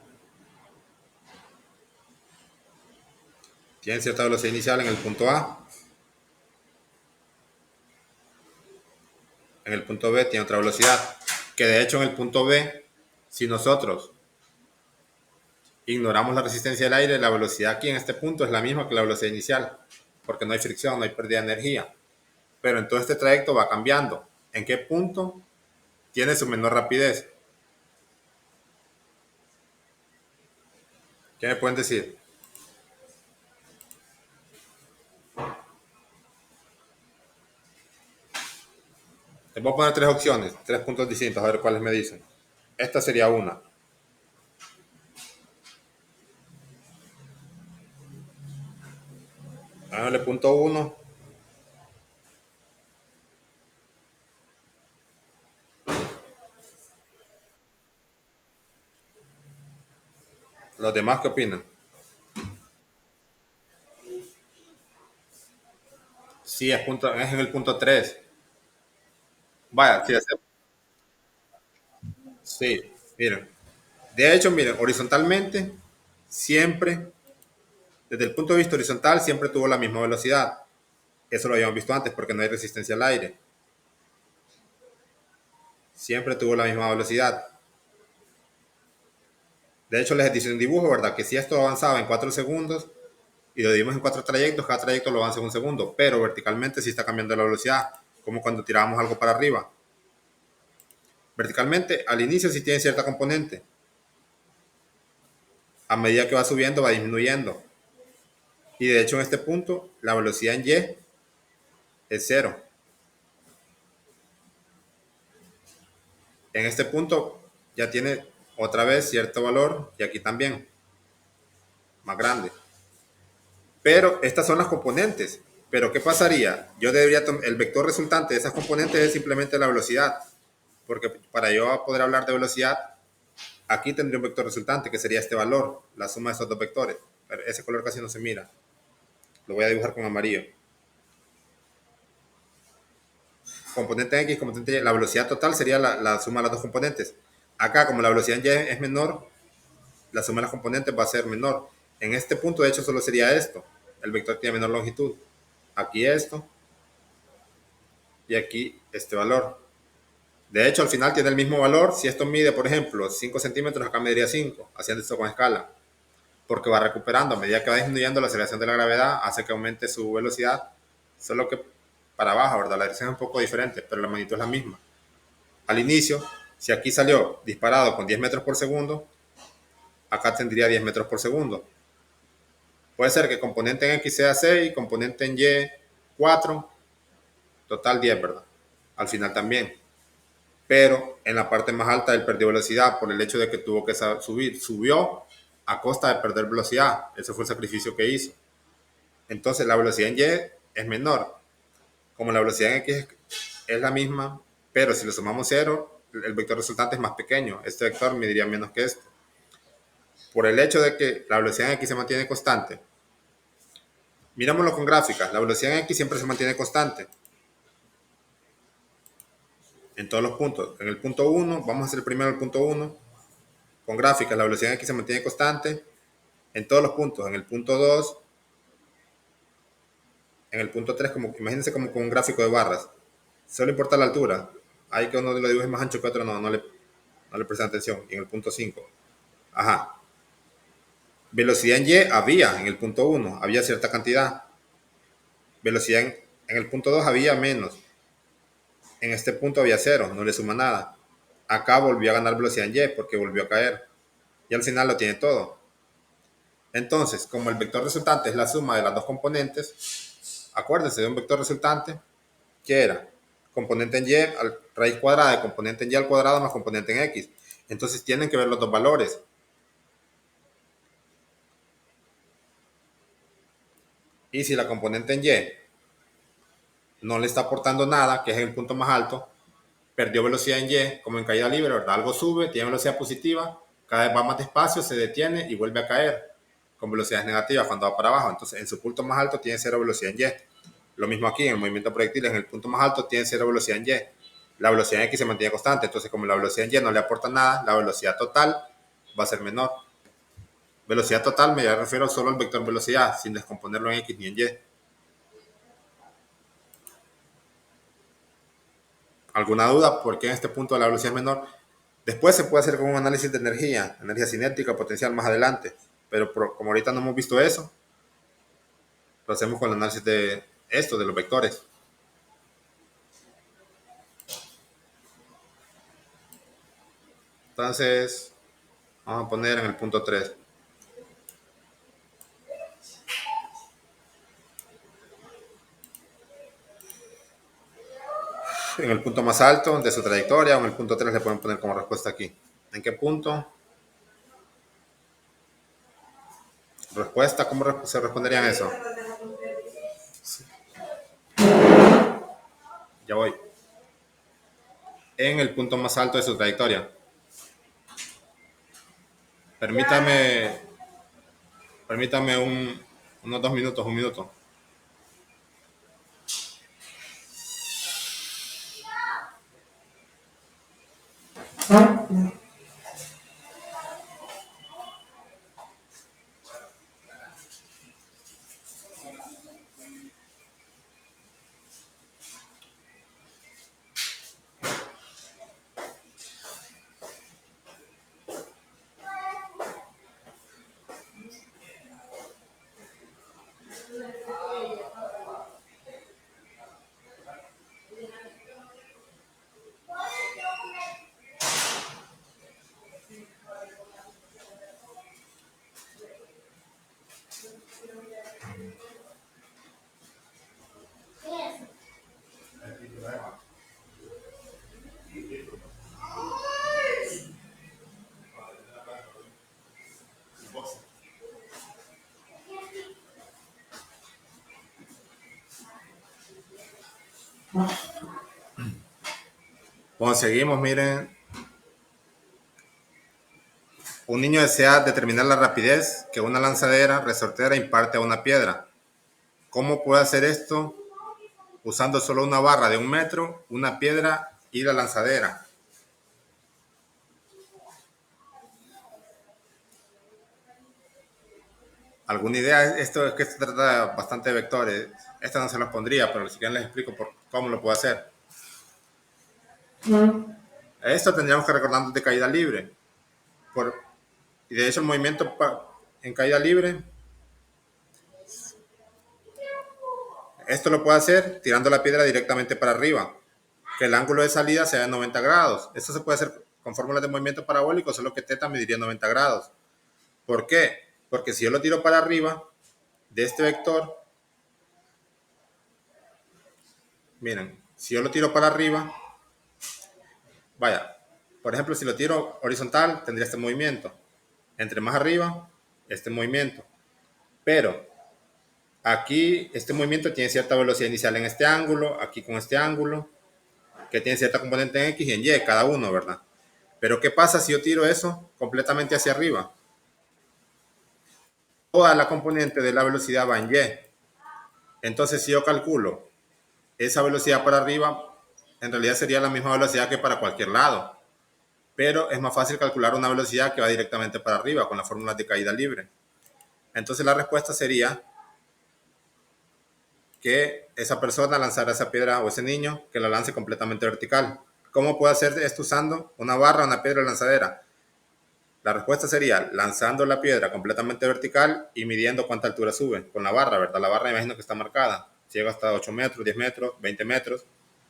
Tiene cierta velocidad inicial en el punto A. En el punto B tiene otra velocidad. Que de hecho en el punto B, si nosotros ignoramos la resistencia del aire, la velocidad aquí en este punto es la misma que la velocidad inicial, porque no hay fricción, no hay pérdida de energía. Pero en todo este trayecto va cambiando. ¿En qué punto tiene su menor rapidez? ¿Qué me pueden decir? Les voy a poner tres opciones, tres puntos distintos, a ver cuáles me dicen. Esta sería una. Hagámosle punto uno. ¿Los demás qué opinan? Sí, es en el punto 3. Vaya, sí, sí, miren. De hecho, miren, horizontalmente, siempre, desde el punto de vista horizontal, siempre tuvo la misma velocidad. Eso lo habíamos visto antes porque no hay resistencia al aire. Siempre tuvo la misma velocidad. De hecho, les hice un dibujo, ¿verdad? Que si esto avanzaba en 4 segundos y lo dividimos en 4 trayectos, cada trayecto lo avanza en un segundo, pero verticalmente sí está cambiando la velocidad, como cuando tirábamos algo para arriba. Verticalmente, al inicio sí tiene cierta componente. A medida que va subiendo, va disminuyendo. Y de hecho, en este punto, la velocidad en Y es cero. En este punto ya tiene otra vez cierto valor y aquí también, más grande. Pero estas son las componentes. Pero ¿qué pasaría? Yo debería el vector resultante de esas componentes es simplemente la velocidad. Porque para yo poder hablar de velocidad, aquí tendría un vector resultante que sería este valor, la suma de estos dos vectores. Pero ese color casi no se mira. Lo voy a dibujar con amarillo. Componente X, componente Y, la velocidad total sería la suma de las dos componentes. Acá, como la velocidad en Y es menor, la suma de las componentes va a ser menor. En este punto, de hecho, solo sería esto. El vector tiene menor longitud. Aquí esto y aquí este valor. De hecho, al final tiene el mismo valor. Si esto mide, por ejemplo, 5 centímetros, acá mediría 5, haciendo esto con escala. Porque va recuperando. A medida que va disminuyendo la aceleración de la gravedad, hace que aumente su velocidad. Solo que para abajo, ¿verdad? La dirección es un poco diferente, pero la magnitud es la misma. Al inicio, si aquí salió disparado con 10 metros por segundo, acá tendría 10 metros por segundo. Puede ser que componente en X sea 6, componente en Y 4, total 10, ¿verdad? Al final también. Pero en la parte más alta él perdió velocidad por el hecho de que tuvo que subir. Subió a costa de perder velocidad. Ese fue el sacrificio que hizo. Entonces la velocidad en Y es menor. Como la velocidad en X es la misma, pero si le sumamos 0, el vector resultante es más pequeño. Este vector mediría menos que este. Por el hecho de que la velocidad en X se mantiene constante. Mirámoslo con gráficas. La velocidad en X siempre se mantiene constante en todos los puntos. En el punto 1, vamos a hacer primero el punto 1. Con gráficas, la velocidad en X se mantiene constante en todos los puntos. En el punto 2, en el punto 3, como, imagínense como con un gráfico de barras. Solo importa la altura. Hay que uno lo dibuje más ancho que otro, no le prestan atención. Y en el punto 5. Ajá. Velocidad en Y había en el punto 1, había cierta cantidad. Velocidad en el punto 2 había menos. En este punto había cero, no le suma nada. Acá volvió a ganar velocidad en Y porque volvió a caer. Y al final lo tiene todo. Entonces, como el vector resultante es la suma de las dos componentes, acuérdense de un vector resultante que era componente en Y, raíz cuadrada de componente en Y al cuadrado más componente en X. Entonces tienen que ver los dos valores. Y si la componente en Y no le está aportando nada, que es el punto más alto, perdió velocidad en Y, como en caída libre, ¿verdad? Algo sube, tiene velocidad positiva, cada vez va más despacio, se detiene y vuelve a caer con velocidades negativas cuando va para abajo. Entonces, en su punto más alto tiene cero velocidad en Y. Lo mismo aquí, en el movimiento proyectil, en el punto más alto tiene cero velocidad en Y. La velocidad en X se mantiene constante, entonces como la velocidad en Y no le aporta nada, la velocidad total va a ser menor. Velocidad total me refiero solo al vector velocidad, sin descomponerlo en X ni en Y. ¿Alguna duda? ¿Por qué en este punto la velocidad es menor? Después se puede hacer con un análisis de energía cinética potencial más adelante, pero como ahorita no hemos visto eso, lo hacemos con el análisis de esto, de los vectores. Entonces, vamos a poner en el punto 3. En el punto más alto de su trayectoria, o en el punto 3 le pueden poner como respuesta aquí. ¿En qué punto? Respuesta, ¿cómo se responderían eso? Ya voy. En el punto más alto de su trayectoria. Permítame, permítame unos 2 minutos, 1 minuto. Bueno, seguimos, miren. Un niño desea determinar la rapidez que una lanzadera resortera imparte a una piedra. ¿Cómo puede hacer esto? Usando solo una barra de 1 metro, una piedra y la lanzadera. ¿Alguna idea? Esto es que se trata bastante de vectores. Esta no se los pondría, pero si quieren les explico cómo lo puedo hacer. Esto tendríamos que recordarnos de caída libre. Y de hecho el movimiento en caída libre, esto lo puedo hacer tirando la piedra directamente para arriba. Que el ángulo de salida sea de 90 grados. Esto se puede hacer con fórmulas de movimiento parabólico, solo que θ mediría 90 grados. ¿Por qué? Porque si yo lo tiro para arriba de este vector, miren, si yo lo tiro para arriba, vaya, por ejemplo, si lo tiro horizontal, tendría este movimiento. Entre más arriba, este movimiento. Pero aquí este movimiento tiene cierta velocidad inicial en este ángulo, aquí con este ángulo, que tiene cierta componente en X y en Y, cada uno, ¿verdad? Pero ¿qué pasa si yo tiro eso completamente hacia arriba? Toda la componente de la velocidad va en Y. Entonces, si yo calculo esa velocidad para arriba, en realidad sería la misma velocidad que para cualquier lado. Pero es más fácil calcular una velocidad que va directamente para arriba con las fórmulas de caída libre. Entonces la respuesta sería que esa persona lanzara esa piedra o ese niño que la lance completamente vertical. ¿Cómo puede hacer esto usando una barra, una piedra lanzadera? La respuesta sería lanzando la piedra completamente vertical y midiendo cuánta altura sube con la barra, ¿verdad? La barra imagino que está marcada. Si llega hasta 8 metros, 10 metros, 20 metros.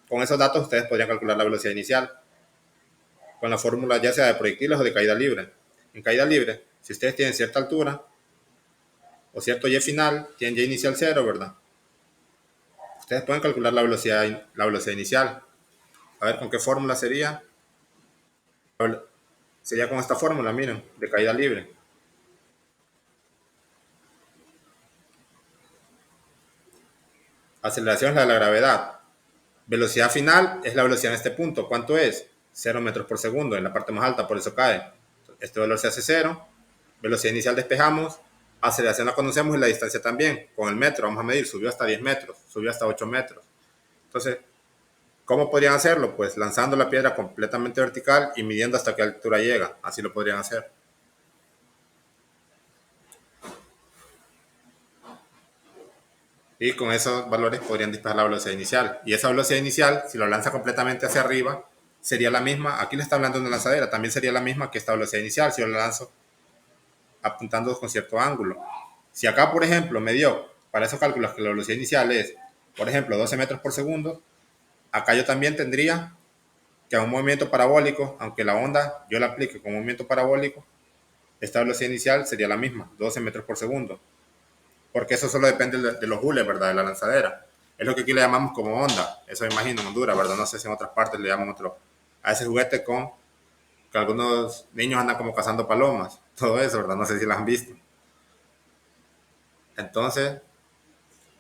Con esos datos ustedes podrían calcular la velocidad inicial con la fórmula ya sea de proyectiles o de caída libre. En caída libre, si ustedes tienen cierta altura o cierto y final, tienen y inicial cero, ¿verdad? Ustedes pueden calcular la velocidad inicial. A ver, ¿con qué fórmula sería? Sería con esta fórmula, miren, de caída libre. Aceleración es la de la gravedad. Velocidad final es la velocidad en este punto. ¿Cuánto es? 0 metros por segundo en la parte más alta, por eso cae. Este valor se hace 0. Velocidad inicial despejamos. Aceleración la conocemos y la distancia también. Con el metro vamos a medir. Subió hasta 10 metros, subió hasta 8 metros. Entonces, ¿cómo podrían hacerlo? Pues lanzando la piedra completamente vertical y midiendo hasta qué altura llega. Así lo podrían hacer. Y con esos valores podrían despejar la velocidad inicial. Y esa velocidad inicial, si lo lanza completamente hacia arriba, sería la misma. Aquí le está hablando de una lanzadera, también sería la misma que esta velocidad inicial si yo la lanzo apuntando con cierto ángulo. Si acá, por ejemplo, me dio para esos cálculos que la velocidad inicial es, por ejemplo, 12 metros por segundo, acá yo también tendría que a un movimiento parabólico, aunque la onda yo la aplique con un movimiento parabólico, esta velocidad inicial sería la misma, 12 metros por segundo. Porque eso solo depende de los jules, ¿verdad? De la lanzadera. Es lo que aquí le llamamos como onda. Eso me imagino en Honduras, ¿verdad? No sé si en otras partes le llaman otro. A ese juguete con que algunos niños andan como cazando palomas. Todo eso, ¿verdad? No sé si las han visto. Entonces,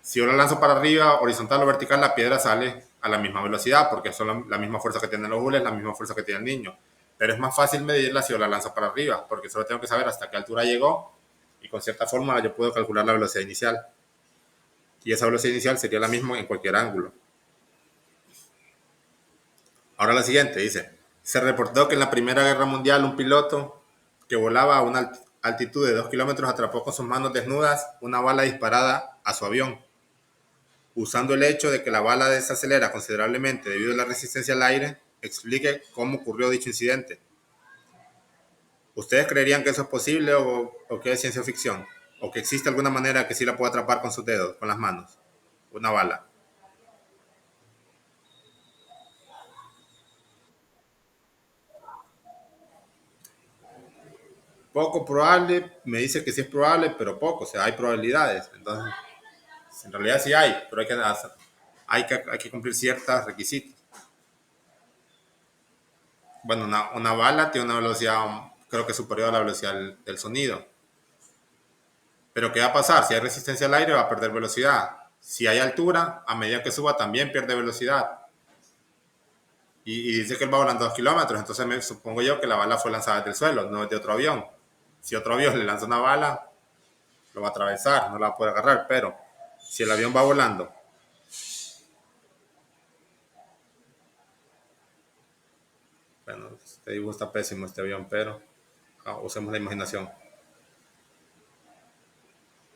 si yo la lanzo para arriba, horizontal o vertical, la piedra sale a la misma velocidad, porque son la misma fuerza que tienen los jules, la misma fuerza que tiene el niño. Pero es más fácil medirla si yo la lanzo para arriba, porque solo tengo que saber hasta qué altura llegó y con cierta fórmula yo puedo calcular la velocidad inicial. Y esa velocidad inicial sería la misma en cualquier ángulo. Ahora la siguiente, dice, se reportó que en la Primera Guerra Mundial un piloto que volaba a una altitud de 2 kilómetros atrapó con sus manos desnudas una bala disparada a su avión. Usando el hecho de que la bala desacelera considerablemente debido a la resistencia al aire, explique cómo ocurrió dicho incidente. ¿Ustedes creerían que eso es posible o que es ciencia ficción? ¿O que existe alguna manera que sí la pueda atrapar con sus dedos, con las manos? Una bala. Poco probable, me dice que sí es probable, pero poco, o sea, hay probabilidades. Entonces, en realidad sí hay, pero hay que cumplir ciertos requisitos. Bueno, una bala tiene una velocidad, creo que superior a la velocidad del sonido. Pero ¿qué va a pasar? Si hay resistencia al aire, va a perder velocidad. Si hay altura, a medida que suba, también pierde velocidad. Y dice que él va volando 2 kilómetros, entonces me supongo yo que la bala fue lanzada desde el suelo, no desde otro avión. Si otro avión le lanza una bala, lo va a atravesar, no la va a poder agarrar, pero si el avión va volando, bueno, este dibujo está pésimo este avión, pero usemos la imaginación.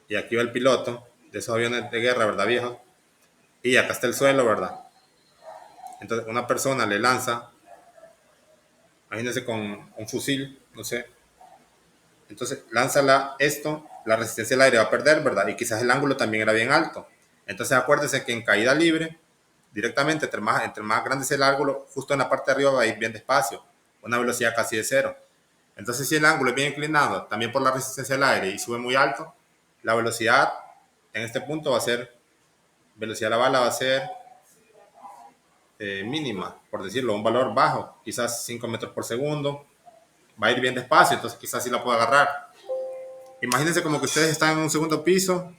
Y aquí va el piloto de esos aviones de guerra, ¿verdad, viejo? Y acá está el suelo, ¿verdad? Entonces una persona le lanza, imagínense con un fusil, no sé. Entonces lánzala esto, la resistencia al aire va a perder, ¿verdad? Y quizás el ángulo también era bien alto. Entonces acuérdense que en caída libre, directamente, entre más grande sea el ángulo, justo en la parte de arriba va a ir bien despacio, una velocidad casi de cero. Entonces si el ángulo es bien inclinado, también por la resistencia al aire y sube muy alto, la velocidad en este punto va a ser, velocidad de la bala va a ser mínima, por decirlo, un valor bajo, quizás 5 metros por segundo, va a ir bien despacio, entonces quizás sí la pueda agarrar. Imagínense como que ustedes están en un segundo piso.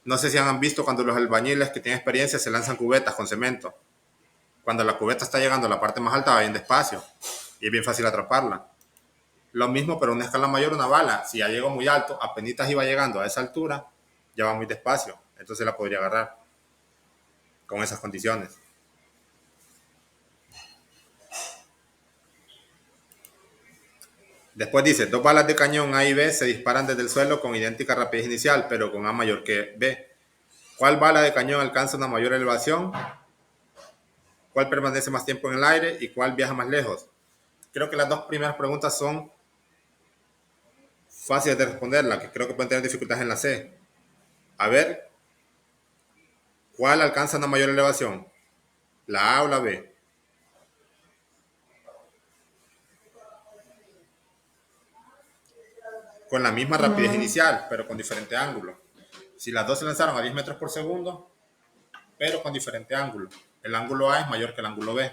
No sé si han visto cuando los albañiles que tienen experiencia se lanzan cubetas con cemento. Cuando la cubeta está llegando a la parte más alta va bien despacio y es bien fácil atraparla. Lo mismo, pero a una escala mayor, una bala. Si ya llegó muy alto, apenas iba llegando a esa altura, ya va muy despacio. Entonces la podría agarrar con esas condiciones. Después dice, dos balas de cañón A y B se disparan desde el suelo con idéntica rapidez inicial, pero con A mayor que B. ¿Cuál bala de cañón alcanza una mayor elevación? ¿Cuál permanece más tiempo en el aire? ¿Y cuál viaja más lejos? Creo que las dos primeras preguntas son fáciles de responder, la que creo que pueden tener dificultades en la C. A ver, ¿cuál alcanza una mayor elevación? ¿La A o la B? Con la misma rapidez Mm, inicial, pero con diferente ángulo. Si las dos se lanzaron a 10 metros por segundo, pero con diferente ángulo. El ángulo A es mayor que el ángulo B.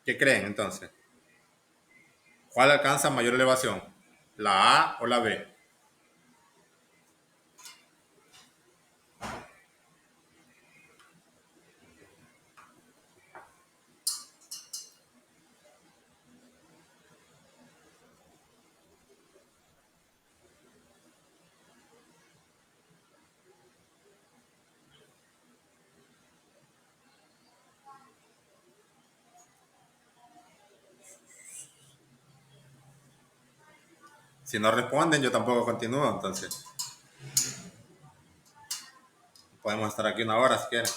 ¿Qué creen entonces? ¿Cuál alcanza mayor elevación? ¿La A o la B? Si no responden, yo tampoco continúo, entonces podemos estar aquí una hora si quieren.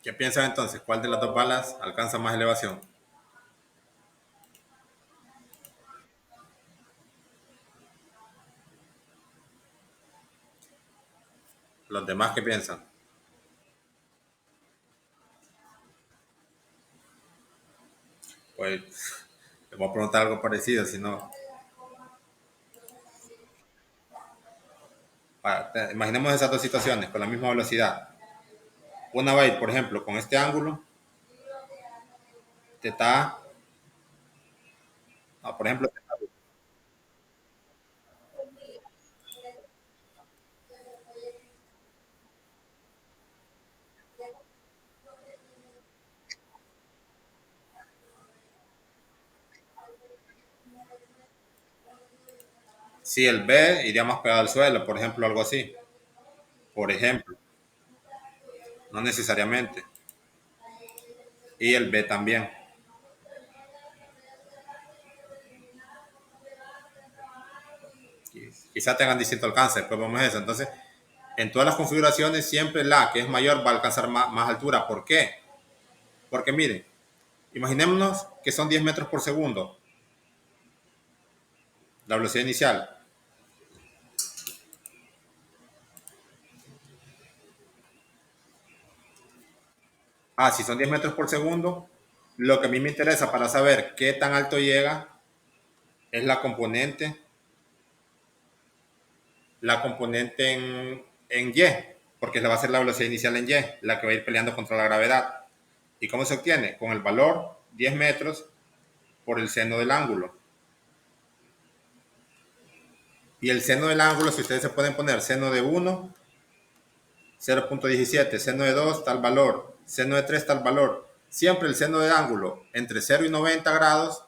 ¿Qué piensan entonces? ¿Cuál de las dos balas alcanza más elevación? ¿Los demás qué piensan? Pues les voy a preguntar algo parecido, si no... Imaginemos esas dos situaciones con la misma velocidad. Una va a ir, por ejemplo, con este ángulo, teta, no, por ejemplo, si el B iría más pegado al suelo, por ejemplo, algo así. Por ejemplo, no necesariamente. Y el B también. Quizá tengan distinto alcance, después vemos eso. Entonces, en todas las configuraciones, siempre la que es mayor va a alcanzar más altura. ¿Por qué? Porque miren, imaginémonos que son 10 metros por segundo la velocidad inicial. Ah, si son 10 metros por segundo, lo que a mí me interesa para saber qué tan alto llega es la componente en Y, porque va a ser la velocidad inicial en Y, la que va a ir peleando contra la gravedad. ¿Y cómo se obtiene? Con el valor 10 metros por el seno del ángulo. Y el seno del ángulo, si ustedes se pueden poner seno de 1, 0.17, seno de 2, tal valor, seno de 3, tal valor. Siempre el seno del ángulo entre 0 y 90 grados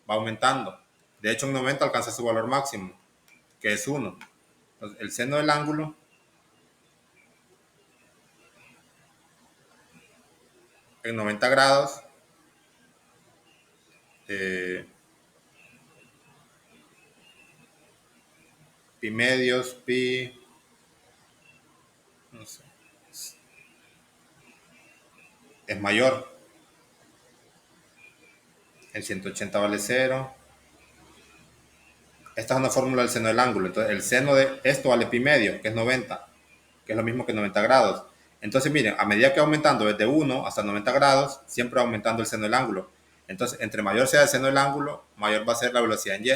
va aumentando. De hecho, en 90 alcanza su valor máximo, que es 1. Entonces, el seno del ángulo en 90 grados, eh, pi medios, pi, no sé, es mayor. El 180 vale 0. Esta es una fórmula del seno del ángulo. Entonces, el seno de esto vale pi medio, que es 90, que es lo mismo que 90 grados. Entonces, miren, a medida que va aumentando desde 1 hasta 90 grados, siempre va aumentando el seno del ángulo. Entonces, entre mayor sea el seno del ángulo, mayor va a ser la velocidad en Y.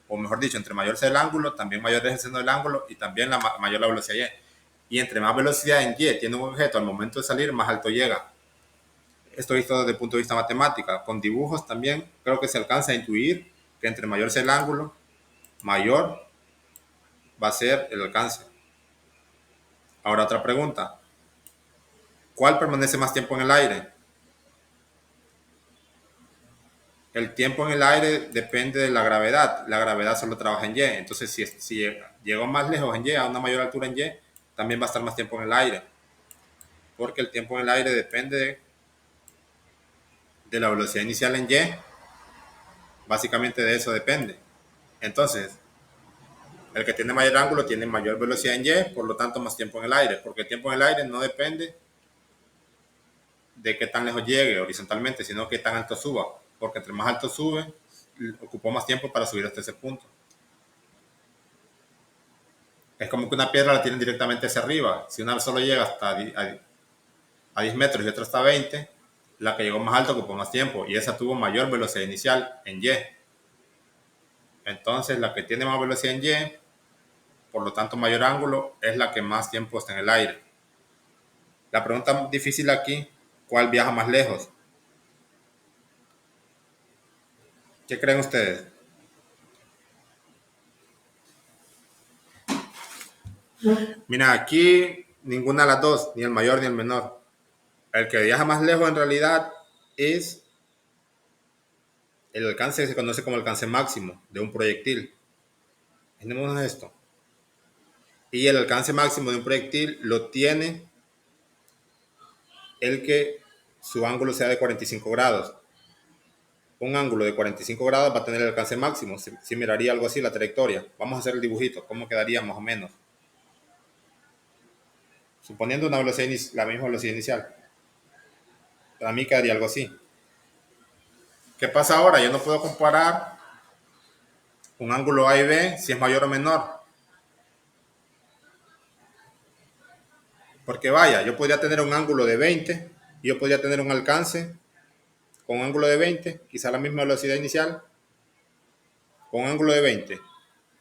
O mejor dicho, entre mayor sea el ángulo, también mayor es el seno del ángulo y también mayor la velocidad Y. Y entre más velocidad en Y tiene un objeto al momento de salir, más alto llega. Esto visto desde el punto de vista matemático. Con dibujos también creo que se alcanza a intuir que entre mayor sea el ángulo, mayor va a ser el alcance. Ahora otra pregunta. ¿Cuál permanece más tiempo en el aire? El tiempo en el aire depende de la gravedad. La gravedad solo trabaja en Y. Entonces, si llegó más lejos en Y, a una mayor altura en Y, también va a estar más tiempo en el aire. Porque el tiempo en el aire depende de la velocidad inicial en Y Básicamente de eso depende. Entonces, el que tiene mayor ángulo tiene mayor velocidad en Y, por lo tanto más tiempo en el aire, porque el tiempo en el aire no depende de qué tan lejos llegue horizontalmente, sino qué tan alto suba, porque entre más alto sube, ocupó más tiempo para subir hasta ese punto. Es como que una piedra la tienen directamente hacia arriba. Si una solo llega hasta a 10 metros y otra hasta 20, la que llegó más alto ocupó más tiempo y esa tuvo mayor velocidad inicial en Y. Entonces la que tiene más velocidad en Y, por lo tanto mayor ángulo, es la que más tiempo está en el aire. La pregunta difícil aquí, ¿cuál viaja más lejos? ¿Qué creen ustedes? Mira, aquí ninguna de las dos, ni el mayor ni el menor. El que viaja más lejos en realidad es el alcance que se conoce como alcance máximo de un proyectil. Tenemos esto. Y el alcance máximo de un proyectil lo tiene el que su ángulo sea de 45 grados. Un ángulo de 45 grados va a tener el alcance máximo. Si miraría algo así la trayectoria. Vamos a hacer el dibujito. ¿Cómo quedaría más o menos? Suponiendo una velocidad la misma velocidad inicial. Para mí quedaría algo así. ¿Qué pasa ahora? Yo no puedo comparar un ángulo A y B si es mayor o menor. Porque vaya, yo podría tener un ángulo de 20 y yo podría tener un alcance con un ángulo de 20, quizá la misma velocidad inicial, con un ángulo de 20.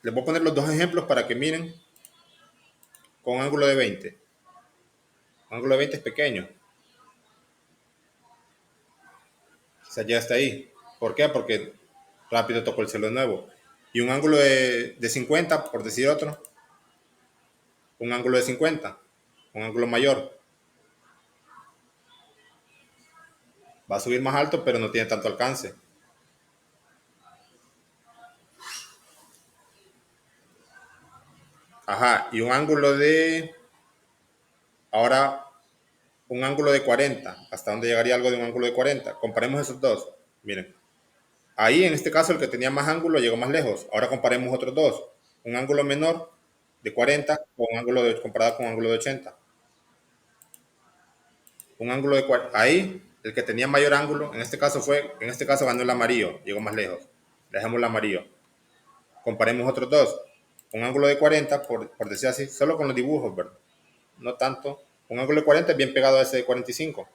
Les voy a poner los dos ejemplos para que miren con un ángulo de 20. Un ángulo de 20 es pequeño. O sea, ya está ahí. ¿Por qué? Porque rápido tocó el cielo de nuevo. Y un ángulo de 50, por decir otro, un ángulo de 50, un ángulo mayor. Va a subir más alto, pero no tiene tanto alcance. Ajá, y un ángulo de... Ahora, un ángulo de 40. ¿Hasta dónde llegaría algo de un ángulo de 40? Comparemos esos dos. Miren, ahí en este caso el que tenía más ángulo llegó más lejos. Ahora comparemos otros dos. Un ángulo menor de 40 con un ángulo comparado con un ángulo de 80. Un ángulo de 40. Ahí el que tenía mayor ángulo, en este caso ganó el amarillo, llegó más lejos. Dejemos el amarillo. Comparemos otros dos. Un ángulo de 40, por decir así, solo con los dibujos, ¿verdad? No tanto. Un ángulo de 40 es bien pegado a ese de 45,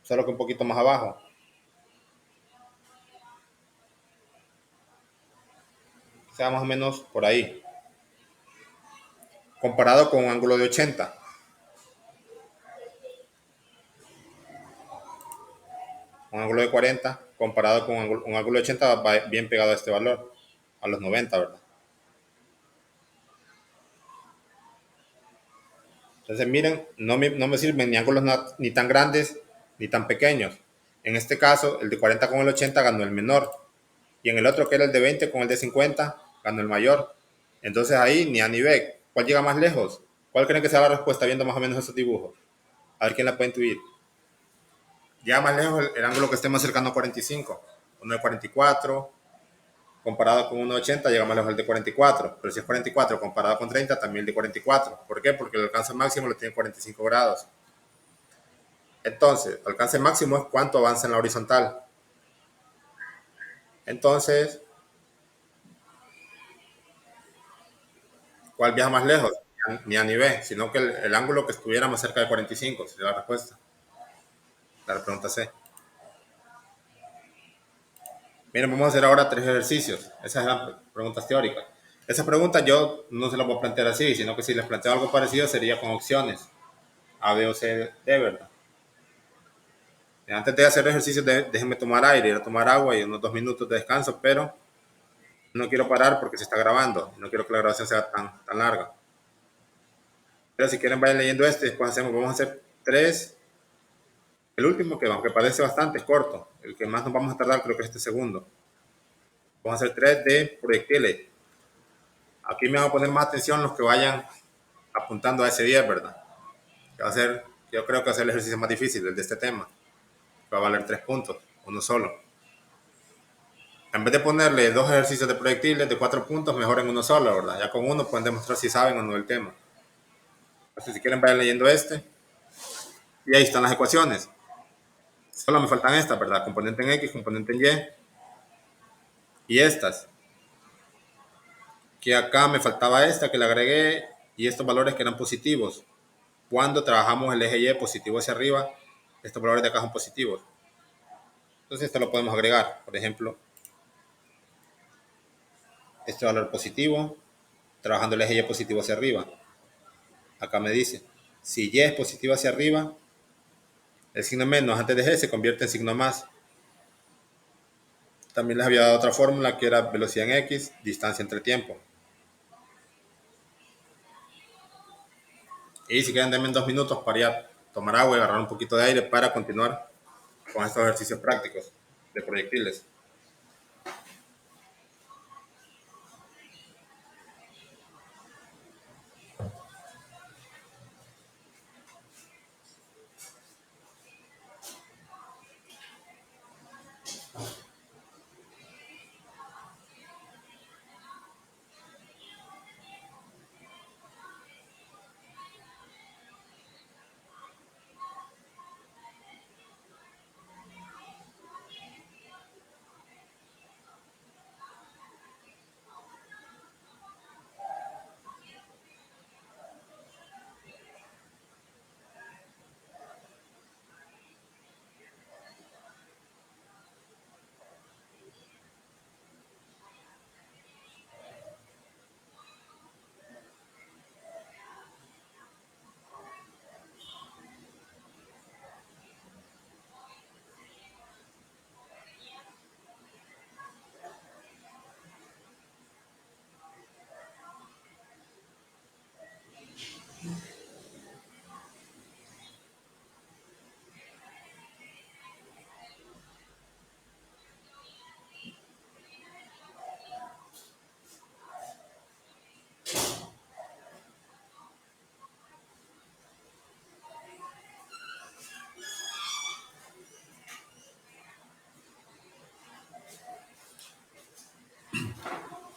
solo que un poquito más abajo. O sea, más o menos por ahí. Comparado con un ángulo de 80. Un ángulo de 40 comparado con un ángulo de 80 va bien pegado a este valor, a los 90, ¿verdad? Entonces, miren, no me sirven ni ángulos ni tan grandes ni tan pequeños. En este caso, el de 40 con el 80 ganó el menor. Y en el otro, que era el de 20 con el de 50, ganó el mayor. Entonces ahí ni A ni B. ¿Cuál llega más lejos? ¿Cuál creen que sea la respuesta viendo más o menos esos dibujos? A ver quién la puede intuir. Llega más lejos el ángulo que esté más cercano a 45. Uno de 44, comparado con uno de 80, llega más lejos el de 44. Pero si es 44 comparado con 30, también el de 44. ¿Por qué? Porque el alcance máximo lo tiene 45 grados. Entonces, el alcance máximo es cuánto avanza en la horizontal. Entonces, ¿cuál viaja más lejos? Ni A ni B, sino que el ángulo que estuviera más cerca de 45 sería la respuesta. La pregunta C. Miren, vamos a hacer ahora tres ejercicios. Esas eran preguntas teóricas. Esas preguntas yo no se las voy a plantear así, sino que si les planteo algo parecido sería con opciones. A, B o C, D, ¿verdad? Antes de hacer ejercicios, déjenme tomar aire, ir a tomar agua y unos 2 minutos de descanso, pero no quiero parar porque se está grabando. No quiero que la grabación sea tan larga. Pero si quieren, vayan leyendo este. Después vamos a hacer tres. El último, que aunque parece bastante, es corto. El que más nos vamos a tardar creo que es este segundo. Vamos a hacer tres de proyectiles. Aquí me van a poner más atención los que vayan apuntando a ese 10, ¿verdad? Que va a ser, yo creo que va a ser el ejercicio más difícil, el de este tema. Va a valer 3 puntos, uno solo. En vez de ponerle dos ejercicios de proyectiles de 4 puntos, mejor en uno solo, ¿verdad? Ya con uno pueden demostrar si saben o no el tema. Entonces, si quieren, vayan leyendo este. Y ahí están las ecuaciones. Solo me faltan estas, ¿verdad? Componente en X, componente en Y estas. Que acá me faltaba esta que le agregué y estos valores que eran positivos. Cuando trabajamos el eje Y positivo hacia arriba, estos valores de acá son positivos. Entonces esto lo podemos agregar. Por ejemplo, este valor positivo, trabajando el eje Y positivo hacia arriba. Acá me dice, si Y es positivo hacia arriba, el signo menos antes de G se convierte en signo más. También les había dado otra fórmula que era velocidad en X, distancia entre tiempo. Y si quieren, denme 2 minutos para ir a tomar agua y agarrar un poquito de aire para continuar con estos ejercicios prácticos de proyectiles.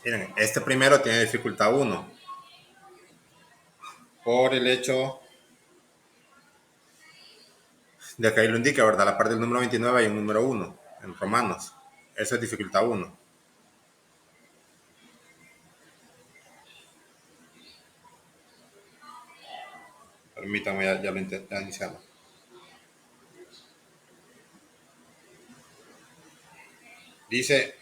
Miren, este primero tiene dificultad 1 por el hecho de que ahí lo indica, ¿verdad? La parte del número 29 hay un número 1 en romanos. Eso es dificultad 1. Permítanme, ya lo iniciamos. Dice,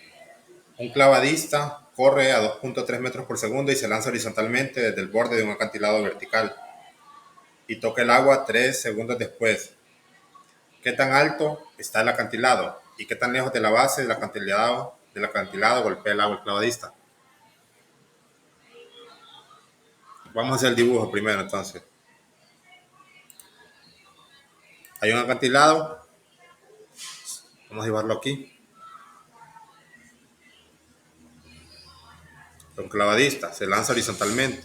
un clavadista corre a 2.3 metros por segundo y se lanza horizontalmente desde el borde de un acantilado vertical y toca el agua 3 segundos después. ¿Qué tan alto está el acantilado y qué tan lejos de la base del acantilado golpea el agua el clavadista? Vamos a hacer el dibujo primero entonces. Hay un acantilado, vamos a dibujarlo aquí. Un clavadista se lanza horizontalmente,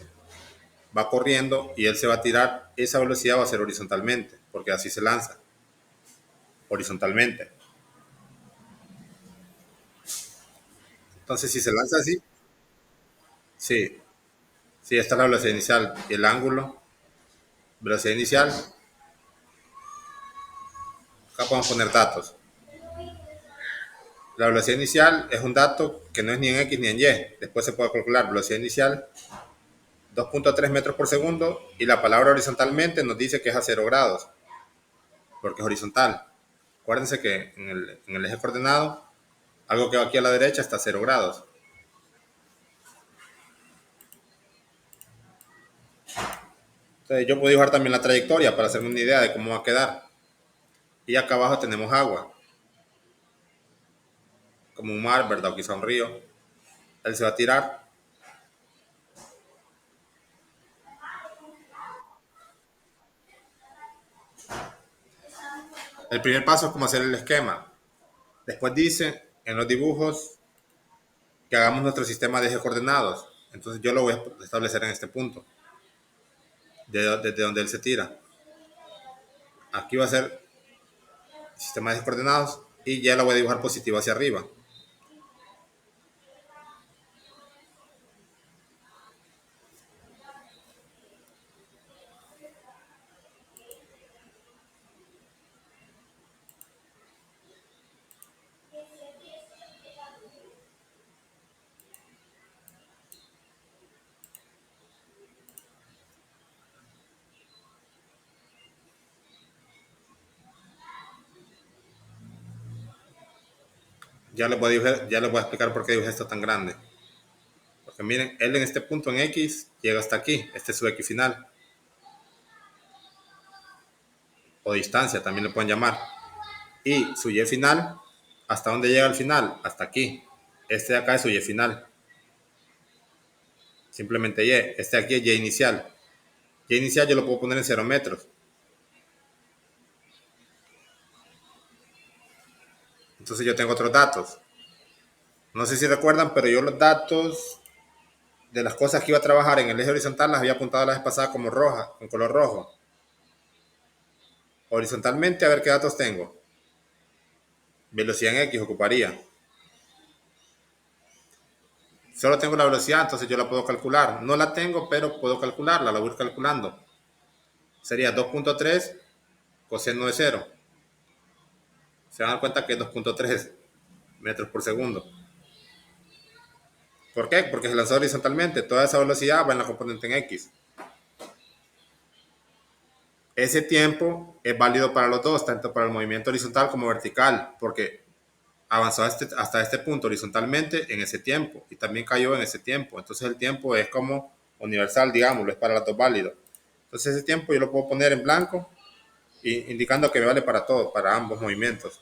va corriendo y él se va a tirar, esa velocidad va a ser horizontalmente, porque así se lanza, horizontalmente. Entonces, si se lanza así, sí, sí, esta es la velocidad inicial y el ángulo, velocidad inicial, acá podemos poner datos. La velocidad inicial es un dato que no es ni en X ni en Y, después se puede calcular velocidad inicial 2.3 metros por segundo y la palabra horizontalmente nos dice que es a 0 grados, porque es horizontal. Acuérdense que en el eje coordenado, algo que va aquí a la derecha está a 0 grados. Entonces yo puedo dibujar también la trayectoria para hacerme una idea de cómo va a quedar. Y acá abajo tenemos agua, como un mar, ¿verdad? O quizá un río. Él se va a tirar. El primer paso es como hacer el esquema. Después dice en los dibujos que hagamos nuestro sistema de ejes coordenados. Entonces yo lo voy a establecer en este punto, desde donde él se tira. Aquí va a ser el sistema de ejes coordenados y ya lo voy a dibujar positivo hacia arriba. ya les voy a explicar por qué dibujé esto tan grande. Porque miren, él en este punto en X llega hasta aquí. Este es su X final. O distancia, también le pueden llamar. Y su Y final, ¿hasta dónde llega el final? Hasta aquí. Este de acá es su Y final. Simplemente Y. Este de aquí es Y inicial. Y inicial yo lo puedo poner en 0 metros. Entonces yo tengo otros datos. No sé si recuerdan, pero yo los datos de las cosas que iba a trabajar en el eje horizontal las había apuntado la vez pasada como roja, con color rojo. Horizontalmente, a ver qué datos tengo. Velocidad en X ocuparía. Solo tengo la velocidad, entonces yo la puedo calcular. No la tengo, pero puedo calcularla, la voy a ir calculando. Sería 2.3 coseno de 0. Se van a dar cuenta que es 2.3 metros por segundo. ¿Por qué? Porque se lanzó horizontalmente. Toda esa velocidad va en la componente en X. Ese tiempo es válido para los dos, tanto para el movimiento horizontal como vertical, porque avanzó hasta este punto horizontalmente en ese tiempo y también cayó en ese tiempo. Entonces el tiempo es como universal, digámoslo, es para los dos válidos. Entonces ese tiempo yo lo puedo poner en blanco, indicando que me vale para todo, para ambos movimientos.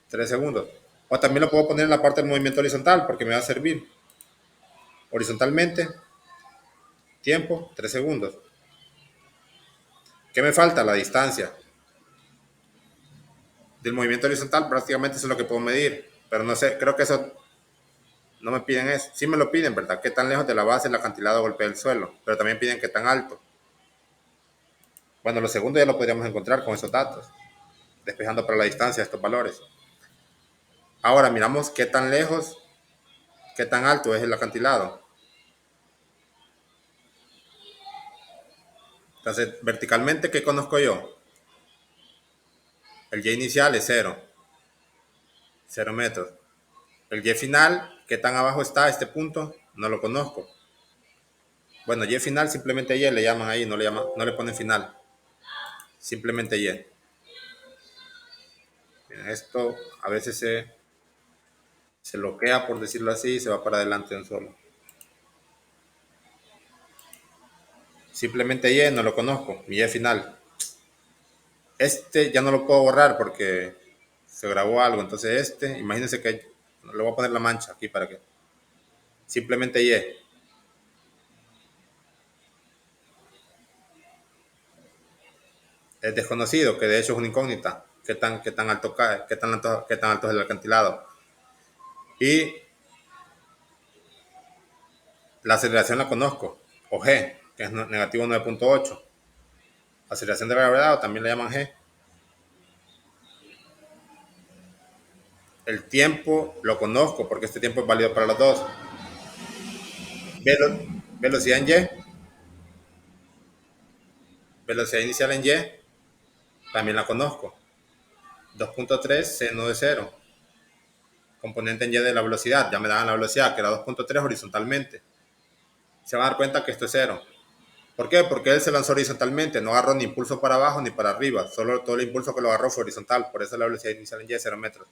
3 segundos. O también lo puedo poner en la parte del movimiento horizontal porque me va a servir. Horizontalmente, tiempo, 3 segundos. ¿Qué me falta? La distancia. Del movimiento horizontal prácticamente eso es lo que puedo medir. Pero no sé, creo que eso no me piden eso. Sí me lo piden, ¿verdad? ¿Qué tan lejos de la base el acantilado golpea el suelo? Pero también piden qué tan alto. Bueno, los segundos ya lo podríamos encontrar con esos datos, despejando para la distancia estos valores. Ahora miramos qué tan lejos, qué tan alto es el acantilado. Entonces, verticalmente, ¿qué conozco yo? El Y inicial es 0, 0 metros. El Y final, ¿qué tan abajo está este punto? No lo conozco. Bueno, Y final simplemente Y le llaman ahí, no le ponen final. Simplemente Y. Esto a veces se bloquea, por decirlo así, y se va para adelante de un solo. Simplemente Y no lo conozco, mi Y final. Este ya no lo puedo borrar porque se grabó algo, entonces imagínense que le voy a poner la mancha aquí para que. Simplemente Y. Es desconocido, que de hecho es una incógnita. Qué tan alto cae, qué tan alto es el acantilado. Y la aceleración la conozco, o G, que es negativo 9.8. Aceleración de la gravedad, o también le llaman G. El tiempo lo conozco, porque este tiempo es válido para los dos. Velo, velocidad en Y, velocidad inicial en Y, también la conozco. 2.3 seno de 0. Componente en Y de la velocidad, ya me daban la velocidad, que era 2.3 horizontalmente. Se van a dar cuenta que esto es 0. ¿Por qué? Porque él se lanzó horizontalmente, no agarró ni impulso para abajo ni para arriba, solo todo el impulso que lo agarró fue horizontal, por eso la velocidad inicial en Y es 0 metros.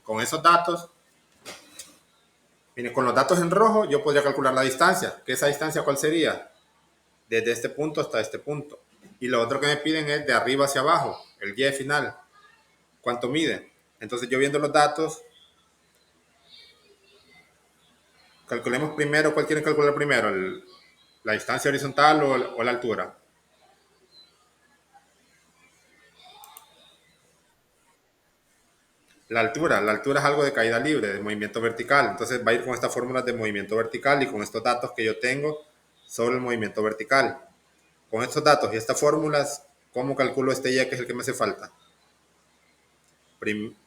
Con esos datos, miren, con los datos en rojo yo podría calcular la distancia, que esa distancia ¿cuál sería? Desde este punto hasta este punto. Y lo otro que me piden es de arriba hacia abajo, el Y final, ¿cuánto mide? Entonces yo viendo los datos, calculemos primero, ¿cuál quieren calcular primero? ¿La distancia horizontal o la altura? La altura es algo de caída libre, de movimiento vertical. Entonces va a ir con estas fórmulas de movimiento vertical y con estos datos que yo tengo sobre el movimiento vertical. Con estos datos y estas fórmulas, ¿cómo calculo este Y que es el que me hace falta?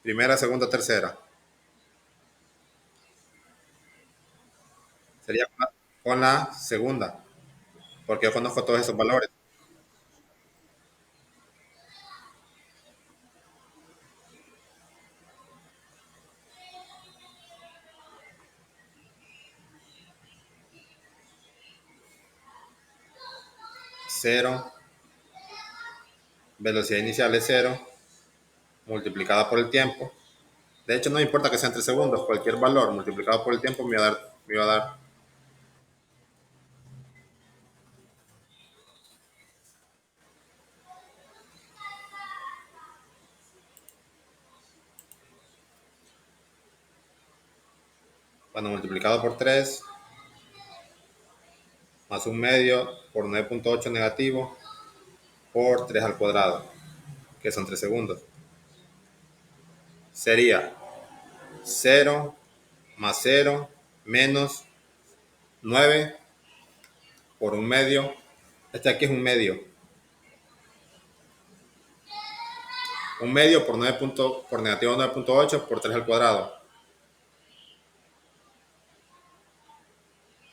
Primera, segunda, tercera. Sería con la segunda, porque yo conozco todos esos valores. 0, velocidad inicial es 0, multiplicada por el tiempo. De hecho, no me importa que sea entre segundos, cualquier valor multiplicado por el tiempo me va a dar. Bueno, multiplicado por 3 más un medio por 9.8 negativo por 3 al cuadrado, que son 3 segundos. Sería 0 más 0 menos 9 por un medio. Este aquí es un medio. Un medio por 9 por negativo 9.8 por 3 al cuadrado.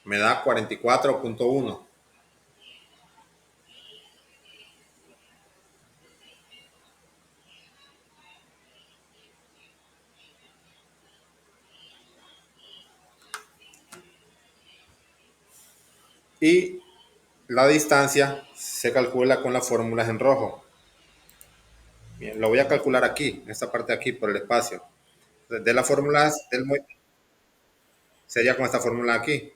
Me da 44.1. Y la distancia se calcula con las fórmulas en rojo. Bien, lo voy a calcular aquí, en esta parte de aquí, por el espacio. De las fórmulas sería con esta fórmula aquí.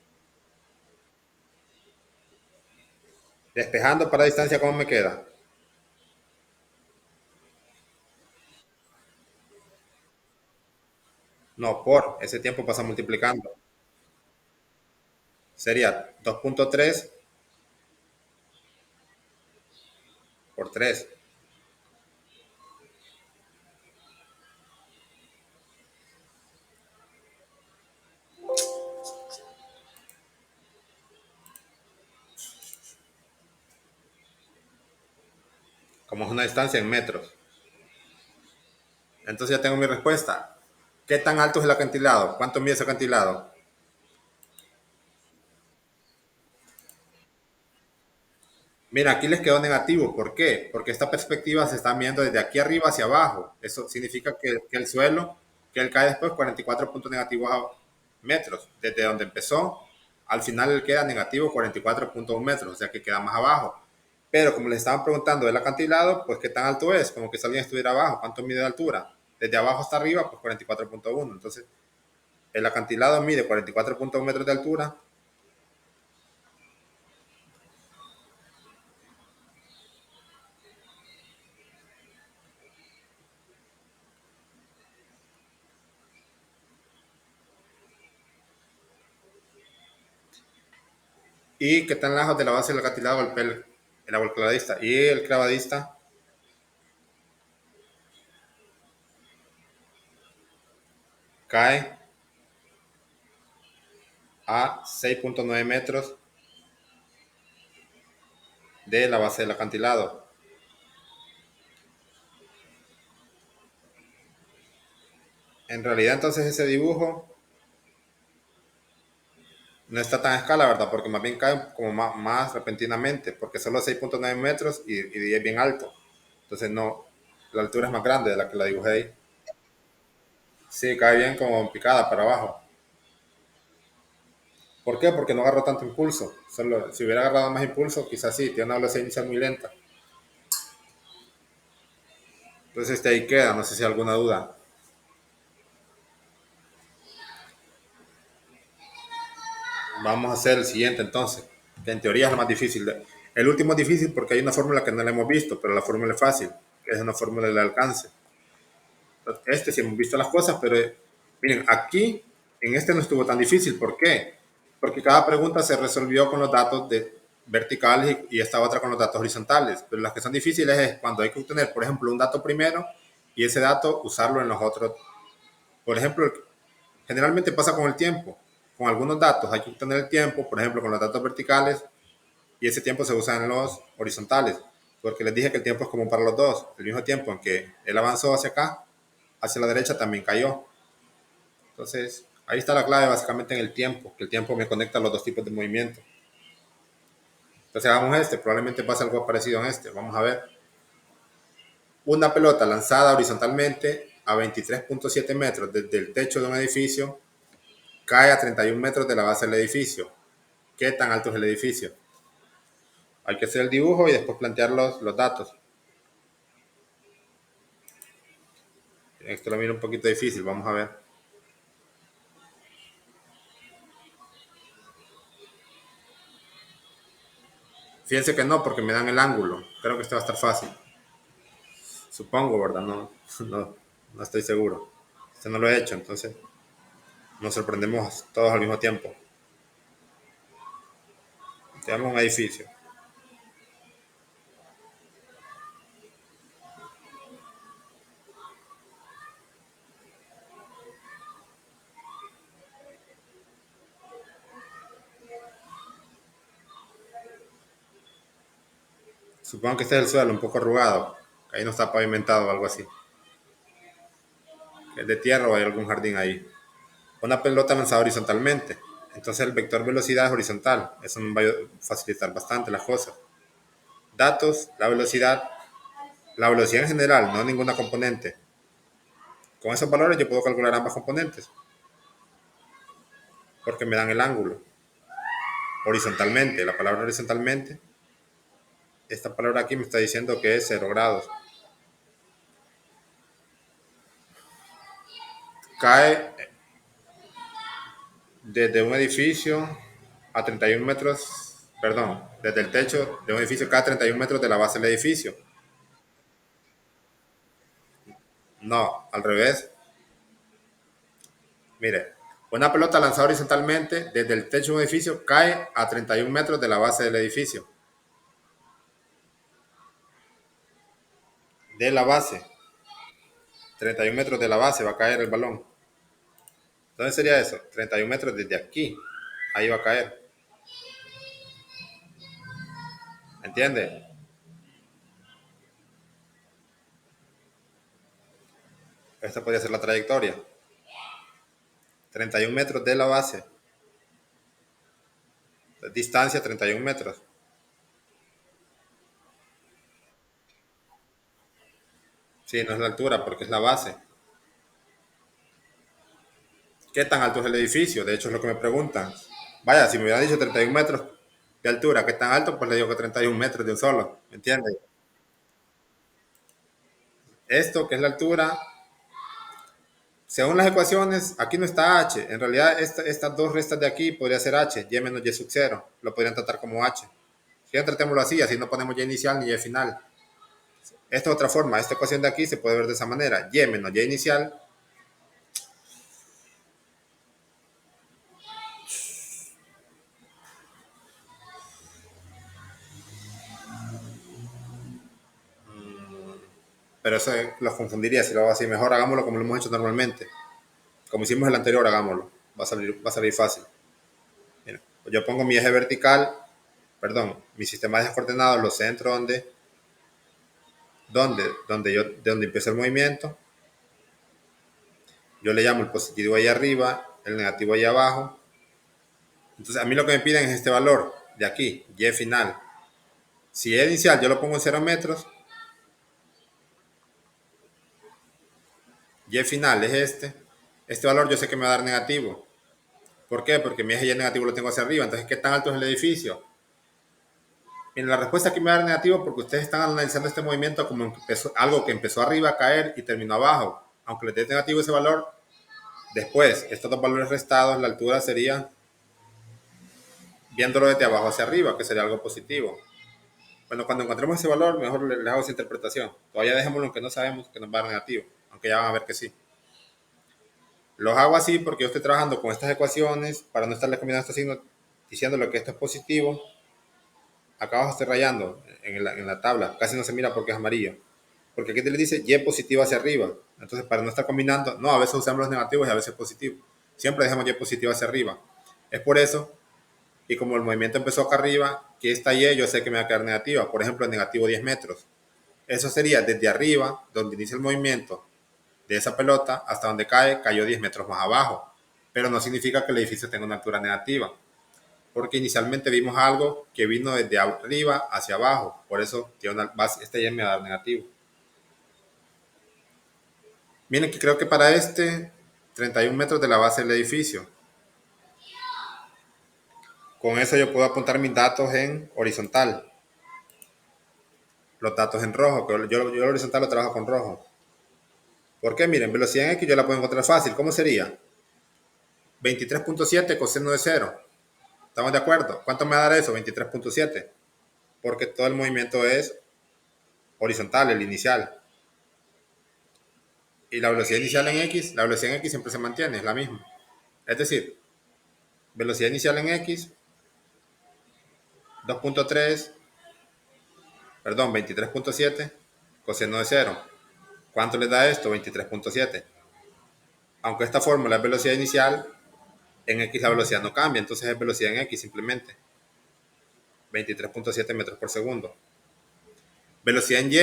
Despejando para distancia, ¿cómo me queda? No, por ese tiempo pasa multiplicando. Sería 2.3 por 3. Como es una distancia en metros. Entonces ya tengo mi respuesta. ¿Qué tan alto es el acantilado? ¿Cuánto mide ese acantilado? Mira, aquí les quedó negativo. ¿Por qué? Porque esta perspectiva se está viendo desde aquí arriba hacia abajo. Eso significa que el suelo, que él cae después 44 puntos negativos a metros. Desde donde empezó, al final él queda negativo 44.1 metros, o sea que queda más abajo. Pero como les estaban preguntando del acantilado, pues qué tan alto es, como que si alguien estuviera abajo, ¿cuánto mide de altura? Desde abajo hasta arriba, pues 44.1. Entonces, el acantilado mide 44.1 metros de altura. ¿Y qué tan lejos de la base del acantilado golpea el árbol clavadista? Y el clavadista cae a 6.9 metros de la base del acantilado. En realidad, entonces, ese dibujo no está tan a escala, ¿verdad? Porque más bien cae como más repentinamente, porque solo 6.9 metros y es bien alto. Entonces, no, la altura es más grande de la que la dibujé ahí. Sí, cae bien como picada para abajo. ¿Por qué? Porque no agarró tanto impulso. Solo, si hubiera agarrado más impulso, quizás sí, tiene una velocidad inicial muy lenta. Entonces, ahí queda, no sé si hay alguna duda. Vamos a hacer el siguiente entonces, que en teoría es lo más difícil. El último es difícil porque hay una fórmula que no la hemos visto, pero la fórmula es fácil, que es una fórmula del alcance. Este sí hemos visto las cosas, pero miren, aquí en este no estuvo tan difícil. ¿Por qué? Porque cada pregunta se resolvió con los datos verticales y esta otra con los datos horizontales. Pero las que son difíciles es cuando hay que obtener, por ejemplo, un dato primero y ese dato usarlo en los otros. Por ejemplo, generalmente pasa con el tiempo. Con algunos datos hay que obtener el tiempo, por ejemplo, con los datos verticales, y ese tiempo se usa en los horizontales, porque les dije que el tiempo es común para los dos. El mismo tiempo en que él avanzó hacia acá, hacia la derecha también cayó. Entonces, ahí está la clave básicamente en el tiempo, que el tiempo me conecta a los dos tipos de movimiento. Entonces, hagamos este, probablemente pase algo parecido en este. Vamos a ver. Una pelota lanzada horizontalmente a 23.7 metros desde el techo de un edificio cae a 31 metros de la base del edificio. ¿Qué tan alto es el edificio? Hay que hacer el dibujo y después plantear los datos. Esto lo miro un poquito difícil, vamos a ver. Fíjense que no, porque me dan el ángulo. Creo que esto va a estar fácil. Supongo, ¿verdad? No, no, no estoy seguro. Este no lo he hecho, entonces nos sorprendemos todos al mismo tiempo. Tenemos un edificio. Supongo que este es el suelo, un poco arrugado. Ahí no está pavimentado o algo así. Es de tierra o hay algún jardín ahí. Una pelota lanzada horizontalmente. Entonces el vector velocidad es horizontal. Eso me va a facilitar bastante las cosas. Datos, la velocidad en general, no ninguna componente. Con esos valores yo puedo calcular ambas componentes. Porque me dan el ángulo. Horizontalmente. La palabra horizontalmente. Esta palabra aquí me está diciendo que es 0 grados. Cae desde un edificio a 31 metros, perdón, desde el techo de un edificio cae a 31 metros de la base del edificio. No, al revés. Mire, una pelota lanzada horizontalmente desde el techo de un edificio cae a 31 metros de la base del edificio. De la base. 31 metros de la base va a caer el balón. ¿Dónde sería eso? 31 metros desde aquí. Ahí va a caer. ¿Entiende? Esta podría ser la trayectoria. 31 metros de la base. Distancia 31 metros. Sí, no es la altura porque es la base. ¿Qué tan alto es el edificio? De hecho, es lo que me preguntan. Vaya, si me hubieran dicho 31 metros de altura, ¿qué tan alto? Pues le digo que 31 metros de un solo. ¿Me entiendes? Esto, que es la altura, según las ecuaciones, aquí no está h. En realidad, estas dos restas de aquí podría ser h, y menos y sub 0. Lo podrían tratar como h. Si ya tratémoslo así no ponemos y inicial ni y final. Esta es otra forma. Esta ecuación de aquí se puede ver de esa manera. Y menos y inicial. Pero eso los confundiría si lo hago así. Mejor hagámoslo como lo hemos hecho normalmente. Como hicimos el anterior, hagámoslo. Va a salir fácil. Mira, pues yo pongo mi eje vertical, perdón, mi sistema de ejes coordenados, los centros donde empieza el movimiento. Yo le llamo el positivo ahí arriba, el negativo ahí abajo. Entonces a mí lo que me piden es este valor de aquí, y final. Si es inicial yo lo pongo en 0 metros, y final es este. Este valor yo sé que me va a dar negativo. ¿Por qué? Porque mi eje y negativo lo tengo hacia arriba. Entonces, ¿qué tan alto es el edificio? Miren, la respuesta aquí me va a dar negativo porque ustedes están analizando este movimiento como algo que empezó arriba a caer y terminó abajo. Aunque le dé negativo ese valor, después, estos dos valores restados, la altura sería viéndolo desde abajo hacia arriba, que sería algo positivo. Bueno, cuando encontremos ese valor, mejor les hago esa interpretación. Todavía dejémoslo en que no sabemos que nos va a dar negativo, aunque ya van a ver que sí. Los hago así porque yo estoy trabajando con estas ecuaciones para no estarles combinando estos signos diciéndole que esto es positivo. Acá abajo estoy rayando en la tabla, casi no se mira porque es amarillo. Porque aquí te le dice y positivo hacia arriba. Entonces, para no estar combinando, no, a veces usamos los negativos y a veces positivos. Siempre dejamos y positivo hacia arriba. Es por eso, y como el movimiento empezó acá arriba, que esta y yo sé que me va a quedar negativa. Por ejemplo, negativo 10 metros. Eso sería desde arriba, donde inicia el movimiento de esa pelota, hasta donde cae, cayó 10 metros más abajo. Pero no significa que el edificio tenga una altura negativa, porque inicialmente vimos algo que vino desde arriba hacia abajo. Por eso tiene una base, este ya me va a dar negativo. Miren que creo que para 31 metros de la base del edificio. Con eso yo puedo apuntar mis datos en horizontal. Los datos en rojo, que yo el horizontal lo trabajo con rojo. ¿Por qué? Miren, velocidad en X yo la puedo encontrar fácil. ¿Cómo sería? 23.7 coseno de cero. ¿Estamos de acuerdo? ¿Cuánto me va a dar eso? 23.7. Porque todo el movimiento es horizontal, el inicial. Y la velocidad inicial en X, la velocidad en X siempre se mantiene, es la misma. Es decir, velocidad inicial en X, 2.3, perdón, 23.7, coseno de cero. ¿Cuánto les da esto? 23.7. Aunque esta fórmula es velocidad inicial, en X la velocidad no cambia, entonces es velocidad en X simplemente. 23.7 metros por segundo. Velocidad en Y,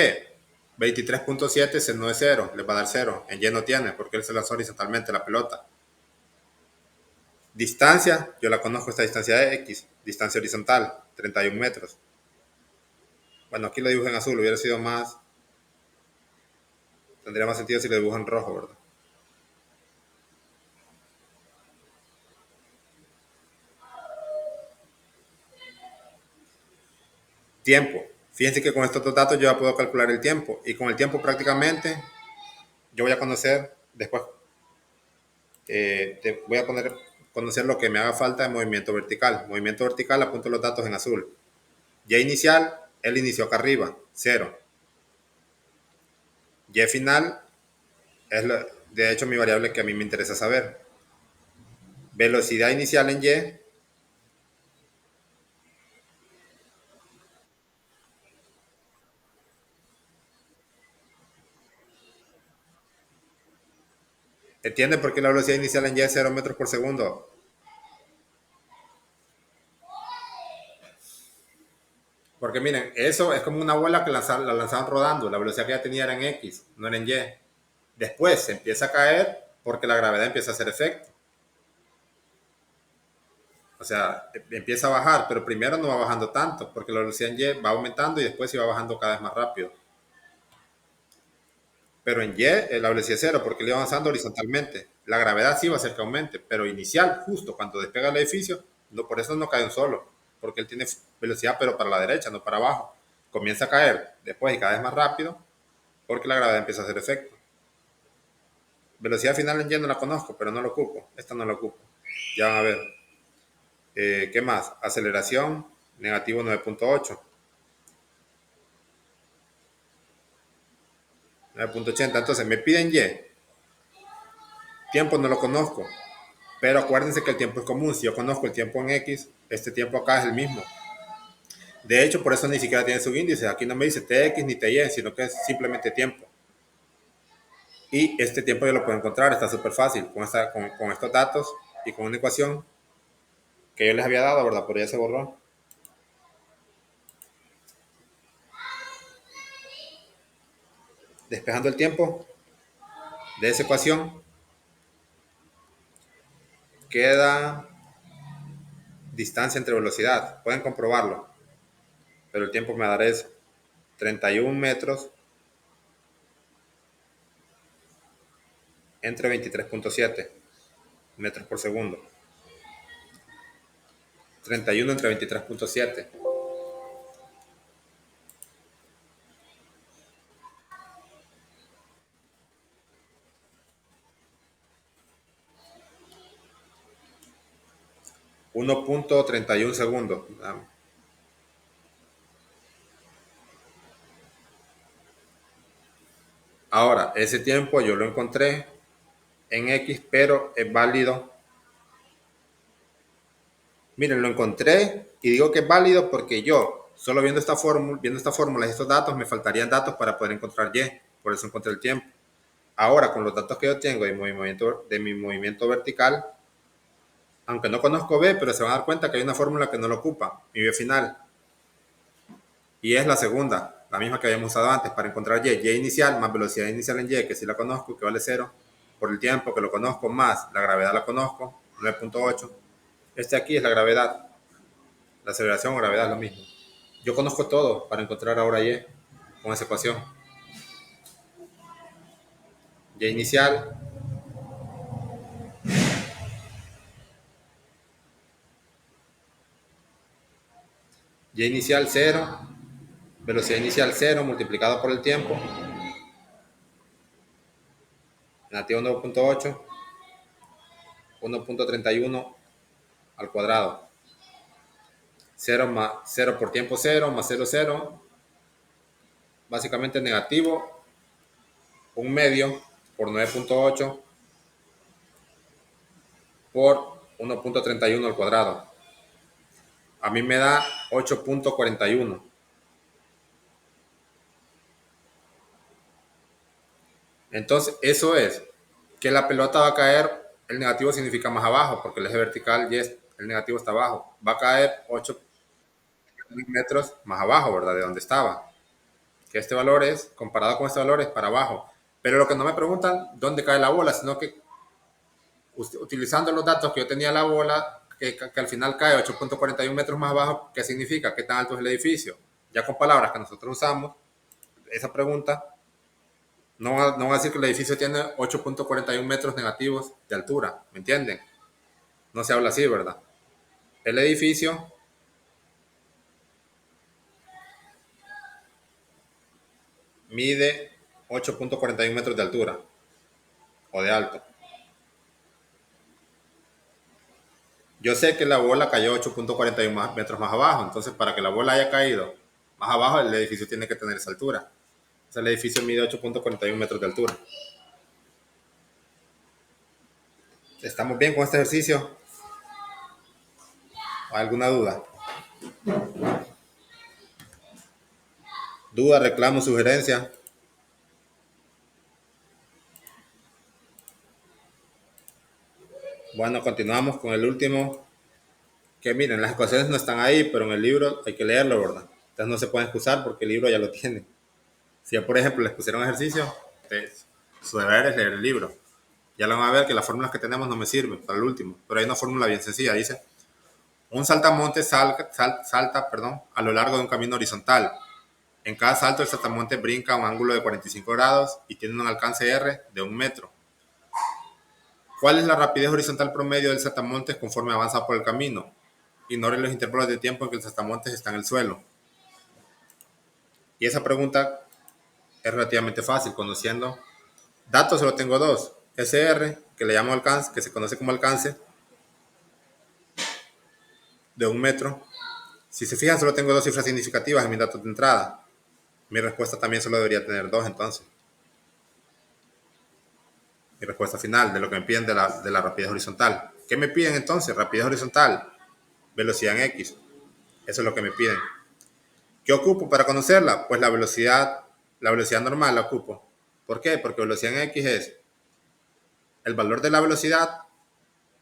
23.7 seno de cero, les va a dar cero. En Y no tiene, porque él se lanzó horizontalmente la pelota. Distancia, yo la conozco, esta distancia de X, distancia horizontal, 31 metros. Bueno, aquí lo dibujo en azul, hubiera sido más, tendría más sentido si lo dibujo en rojo, ¿verdad? Tiempo. Fíjense que con estos dos datos yo ya puedo calcular el tiempo, y con el tiempo prácticamente yo voy a conocer, después voy a conocer lo que me haga falta de movimiento vertical. Movimiento vertical, apunto los datos en azul. Y inicial, él inició acá arriba, 0. Y final es, de hecho, mi variable que a mí me interesa saber. Velocidad inicial en Y, ¿entienden por qué la velocidad inicial en Y es 0 metros por segundo? Porque miren, eso es como una bola que la lanzaban rodando, la velocidad que ya tenía era en X, no era en Y. Después se empieza a caer porque la gravedad empieza a hacer efecto. O sea, empieza a bajar, pero primero no va bajando tanto, porque la velocidad en Y va aumentando y después se va bajando cada vez más rápido. Pero en Y la velocidad es cero, porque le va avanzando horizontalmente. La gravedad sí va a hacer que aumente, pero inicial, justo cuando despega el edificio, no, por eso no cae un solo, porque él tiene velocidad, pero para la derecha, no para abajo. Comienza a caer después y cada vez más rápido, porque la gravedad empieza a hacer efecto. Velocidad final en Y no la conozco, pero no lo ocupo. Esta no la ocupo. Ya van a ver. ¿Qué más? Aceleración, negativo 9.8. 9.80. Entonces me piden Y. Tiempo no lo conozco. Pero acuérdense que el tiempo es común. Si yo conozco el tiempo en X, este tiempo acá es el mismo. De hecho, por eso ni siquiera tiene subíndices. Aquí no me dice TX ni TY, sino que es simplemente tiempo. Y este tiempo yo lo puedo encontrar, está súper fácil. Con estos datos y con una ecuación que yo les había dado, ¿verdad? Por ella se borró. Despejando el tiempo de esa ecuación, queda distancia entre velocidad. Pueden comprobarlo. Pero el tiempo me dará eso. 31 metros entre 23.7 metros por segundo. 31 entre 23.7. 1.31 segundos. Ahora, ese tiempo yo lo encontré en X, pero es válido. Miren, lo encontré y digo que es válido porque yo, solo viendo esta fórmula y estos datos, me faltarían datos para poder encontrar Y. Por eso encontré el tiempo. Ahora, con los datos que yo tengo de mi movimiento vertical, aunque no conozco B, pero se van a dar cuenta que hay una fórmula que no lo ocupa, mi B final. Y es la segunda, la misma que habíamos usado antes para encontrar Y. Y inicial más velocidad inicial en Y, que sí la conozco, que vale 0, por el tiempo que lo conozco, más la gravedad la conozco, 9.8. Este aquí es la gravedad. La aceleración o gravedad es lo mismo. Yo conozco todo para encontrar ahora Y con esa ecuación. Y inicial, Y inicial 0, velocidad inicial 0 multiplicado por el tiempo, negativo 9.8, 1.31 al cuadrado. 0 más 0 por tiempo 0 más 0, 0. Básicamente negativo 1 medio por 9.8 por 1.31 al cuadrado. A mí me da 8.41. Entonces, eso es que la pelota va a caer, el negativo significa más abajo, porque el eje vertical y el negativo está abajo. Va a caer 8 metros más abajo, ¿verdad? De donde estaba. Que este valor es, comparado con este valor, es para abajo. Pero lo que no me preguntan dónde cae la bola, sino que utilizando los datos que yo tenía la bola, que al final cae 8.41 metros más abajo, ¿qué significa? ¿Qué tan alto es el edificio? Ya con palabras que nosotros usamos, esa pregunta no va a decir que el edificio tiene 8.41 metros negativos de altura, ¿me entienden? No se habla así, ¿verdad? El edificio mide 8.41 metros de altura o de alto. Yo sé que la bola cayó 8.41 metros más abajo, entonces para que la bola haya caído más abajo, el edificio tiene que tener esa altura. O sea, el edificio mide 8.41 metros de altura. ¿Estamos bien con este ejercicio? ¿Alguna duda? ¿Duda, reclamo, sugerencia? Bueno, continuamos con el último. Que miren, las ecuaciones no están ahí, pero en el libro hay que leerlo, ¿verdad? Entonces no se pueden excusar porque el libro ya lo tiene. Si ya, por ejemplo, les pusieron ejercicio, su deber es leer el libro. Ya lo van a ver que las fórmulas que tenemos no me sirven para el último, pero hay una fórmula bien sencilla. Dice, un saltamonte salta a lo largo de un camino horizontal. En cada salto el saltamonte brinca a un ángulo de 45 grados y tiene un alcance R de 1 metro. ¿Cuál es la rapidez horizontal promedio del saltamontes conforme avanza por el camino? Ignore los intervalos de tiempo en que el saltamontes está en el suelo. Y esa pregunta es relativamente fácil, conociendo datos solo tengo dos. SR, que le llamo alcance, que se conoce como alcance, de 1 metro. Si se fijan, solo tengo dos cifras significativas en mis datos de entrada. Mi respuesta también solo debería tener dos, entonces. Mi respuesta final de lo que me piden de la rapidez horizontal. ¿Qué me piden entonces? Rapidez horizontal, velocidad en X. Eso es lo que me piden. ¿Qué ocupo para conocerla? Pues la velocidad normal la ocupo. ¿Por qué? Porque velocidad en X es el valor de la velocidad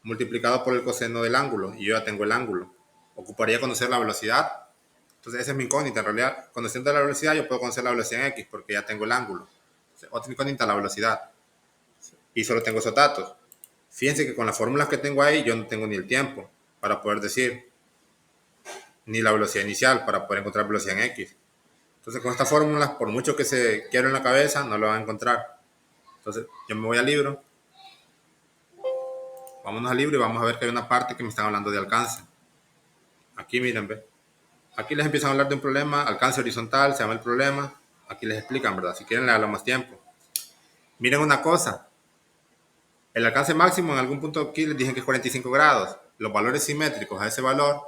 multiplicado por el coseno del ángulo, y yo ya tengo el ángulo. Ocuparía conocer la velocidad. Entonces esa es mi incógnita. En realidad, conociendo la velocidad, yo puedo conocer la velocidad en X porque ya tengo el ángulo. Otra incógnita, la velocidad. Y solo tengo esos datos. Fíjense que con las fórmulas que tengo ahí, yo no tengo ni el tiempo para poder decir, ni la velocidad inicial para poder encontrar velocidad en X. Entonces con estas fórmulas, por mucho que se quiera en la cabeza, no lo van a encontrar. Entonces yo me voy al libro. Vámonos al libro y vamos a ver que hay una parte que me están hablando de alcance. Aquí miren, ve. Aquí les empiezan a hablar de un problema, alcance horizontal, se llama el problema. Aquí les explican, ¿verdad? Si quieren le hablo más tiempo. Miren una cosa. El alcance máximo en algún punto aquí les dije que es 45 grados. Los valores simétricos a ese valor,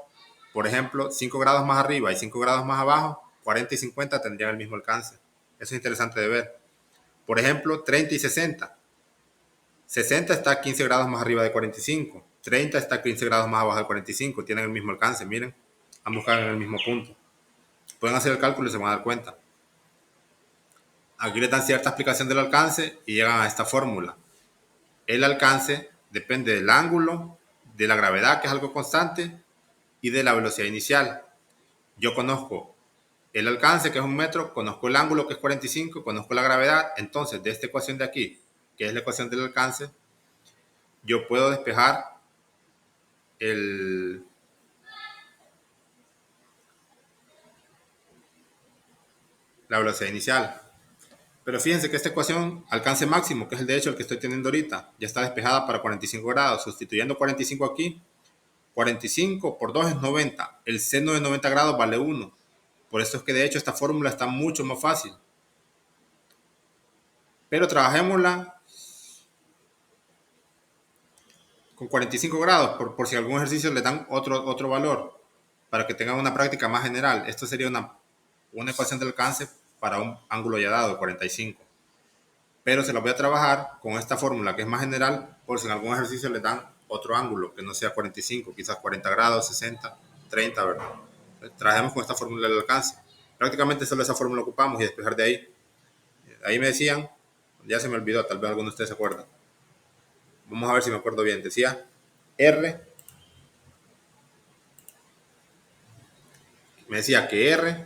por ejemplo, 5 grados más arriba y 5 grados más abajo, 40 y 50 tendrían el mismo alcance. Eso es interesante de ver. Por ejemplo, 30 y 60. 60 está 15 grados más arriba de 45. 30 está 15 grados más abajo de 45. Tienen el mismo alcance, miren. Ambos caen en el mismo punto. Pueden hacer el cálculo y se van a dar cuenta. Aquí les dan cierta explicación del alcance y llegan a esta fórmula. El alcance depende del ángulo, de la gravedad, que es algo constante, y de la velocidad inicial. Yo conozco el alcance, que es 1 metro, conozco el ángulo, que es 45, conozco la gravedad. Entonces, de esta ecuación de aquí, que es la ecuación del alcance, yo puedo despejar la velocidad inicial. Pero fíjense que esta ecuación, alcance máximo, que es el de hecho el que estoy teniendo ahorita, ya está despejada para 45 grados. Sustituyendo 45 aquí, 45 por 2 es 90. El seno de 90 grados vale 1. Por eso es que de hecho esta fórmula está mucho más fácil. Pero trabajémosla con 45 grados, por si algún ejercicio le dan otro valor, para que tengan una práctica más general. Esto sería una ecuación de alcance para un ángulo ya dado, 45. Pero se la voy a trabajar con esta fórmula que es más general, por si en algún ejercicio le dan otro ángulo, que no sea 45, quizás 40 grados, 60, 30, ¿verdad? Trabajemos con esta fórmula del alcance. Prácticamente solo esa fórmula ocupamos y despejar de ahí. Ahí me decían, ya se me olvidó, tal vez alguno de ustedes se acuerdan. Vamos a ver si me acuerdo bien. Decía R, me decía que R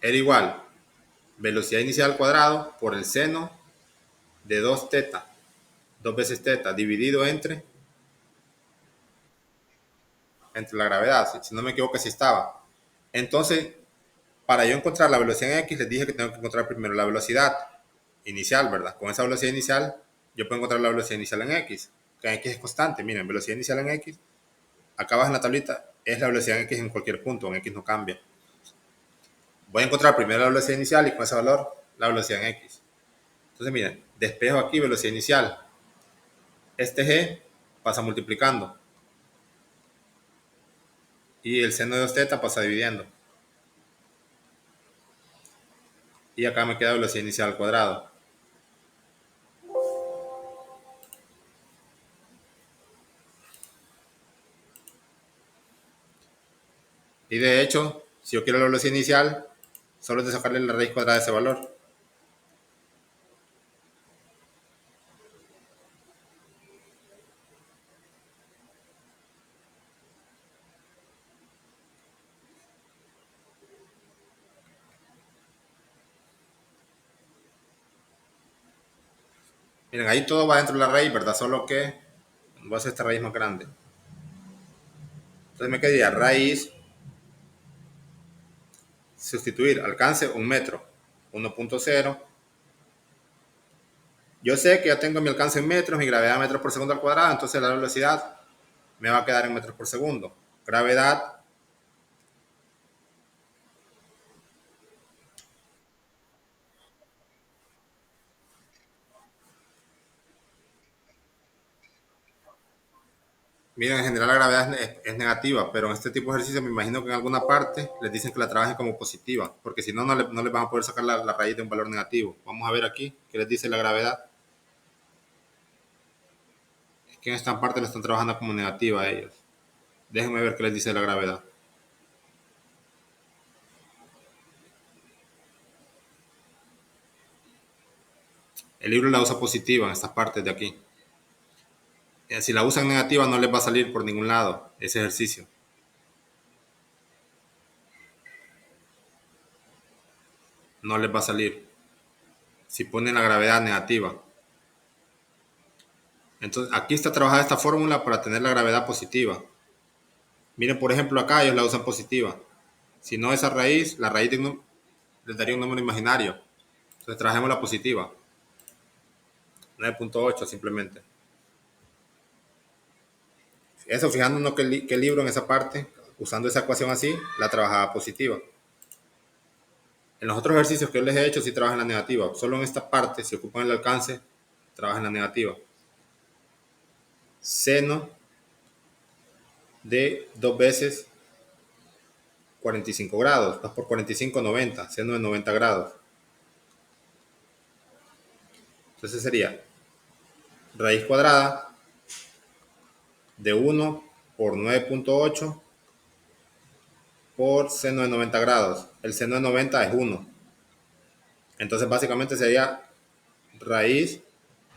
era igual velocidad inicial al cuadrado por el seno de 2 teta, 2 veces teta, dividido entre la gravedad. Si no me equivoco, así estaba. Entonces, para yo encontrar la velocidad en X, les dije que tengo que encontrar primero la velocidad inicial, ¿verdad? Con esa velocidad inicial, yo puedo encontrar la velocidad inicial en X, que en X es constante. Miren, velocidad inicial en X, acá abajo en la tablita, es la velocidad en X en cualquier punto, en X no cambia. Voy a encontrar primero la velocidad inicial y con ese valor, la velocidad en X. Entonces, miren, despejo aquí velocidad inicial. Este G pasa multiplicando y el seno de 2 teta pasa dividiendo. Y acá me queda velocidad inicial al cuadrado. Y de hecho, si yo quiero la velocidad inicial, solo es de sacarle la raíz cuadrada de ese valor. Miren, ahí todo va dentro de la raíz, ¿verdad? Solo que voy a hacer esta raíz más grande. Entonces me quedaría raíz, sustituir, alcance 1 metro, 1.0. Yo sé que ya tengo mi alcance en metros, mi gravedad en metros por segundo al cuadrado, entonces la velocidad me va a quedar en metros por segundo. Gravedad, miren, en general la gravedad es negativa, pero en este tipo de ejercicio me imagino que en alguna parte les dicen que la trabajen como positiva, porque si no, no les van a poder sacar la raíz de un valor negativo. Vamos a ver aquí qué les dice la gravedad. Es que en esta parte la están trabajando como negativa a ellos. Déjenme ver qué les dice la gravedad. El libro la usa positiva en estas partes de aquí. Si la usan negativa no les va a salir por ningún lado ese ejercicio. No les va a salir si ponen la gravedad negativa. Entonces aquí está trabajada esta fórmula para tener la gravedad positiva. Miren, por ejemplo, acá ellos la usan positiva. Si no esa raíz, la raíz les daría un número imaginario. Entonces trabajemos la positiva. 9.8 simplemente. Eso fijándonos que el libro en esa parte, usando esa ecuación así, la trabajaba positiva. En los otros ejercicios que yo les he hecho sí trabaja en la negativa. Solo en esta parte, si ocupan el alcance, trabaja en la negativa. Seno de 2 veces 45 grados. 2 por 45, 90. Seno de 90 grados. Entonces sería raíz cuadrada de 1 por 9.8 por seno de 90 grados. El seno de 90 es 1. Entonces básicamente sería raíz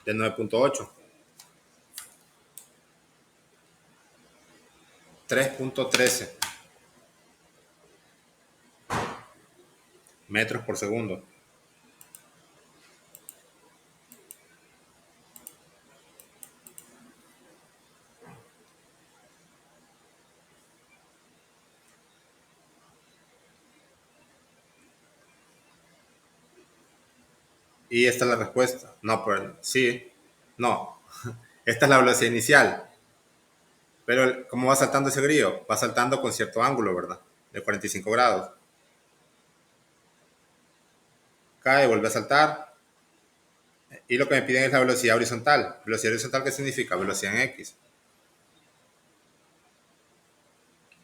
de 9.8. 3.13 metros por segundo. Y esta es la respuesta. No, pero sí, no. Esta es la velocidad inicial. Pero ¿cómo va saltando ese grillo? Va saltando con cierto ángulo, ¿verdad? De 45 grados. Cae, vuelve a saltar. Y lo que me piden es la velocidad horizontal. ¿Velocidad horizontal qué significa? Velocidad en X.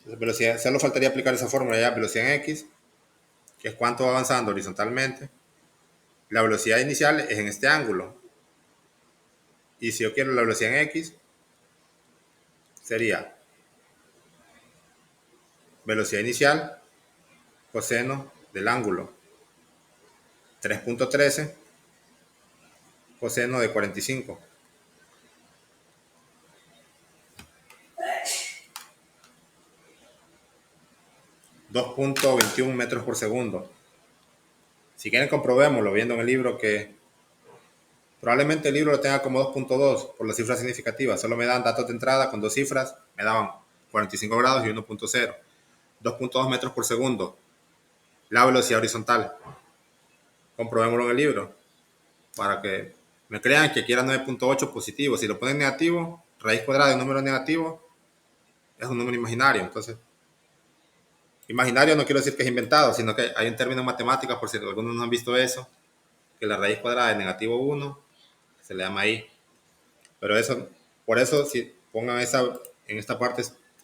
Entonces, velocidad, solo faltaría aplicar esa fórmula ya, velocidad en X, que es cuánto va avanzando horizontalmente. La velocidad inicial es en este ángulo. Y si yo quiero la velocidad en X, sería velocidad inicial coseno del ángulo 3.13 coseno de 45. 2.21 metros por segundo. Si quieren comprobémoslo viendo en el libro que probablemente el libro lo tenga como 2.2 por las cifras significativas. Solo me dan datos de entrada con dos cifras, me daban 45 grados y 1.0. 2.2 metros por segundo. La velocidad horizontal. Comprobémoslo en el libro para que me crean que aquí era 9.8 positivo. Si lo ponen negativo, raíz cuadrada de un número negativo es un número imaginario. Entonces, imaginario no quiero decir que es inventado, sino que hay un término en matemáticas, por si algunos no han visto eso, que la raíz cuadrada de negativo 1 se le llama i. Pero eso, por eso, si pongan esa, en esta parte,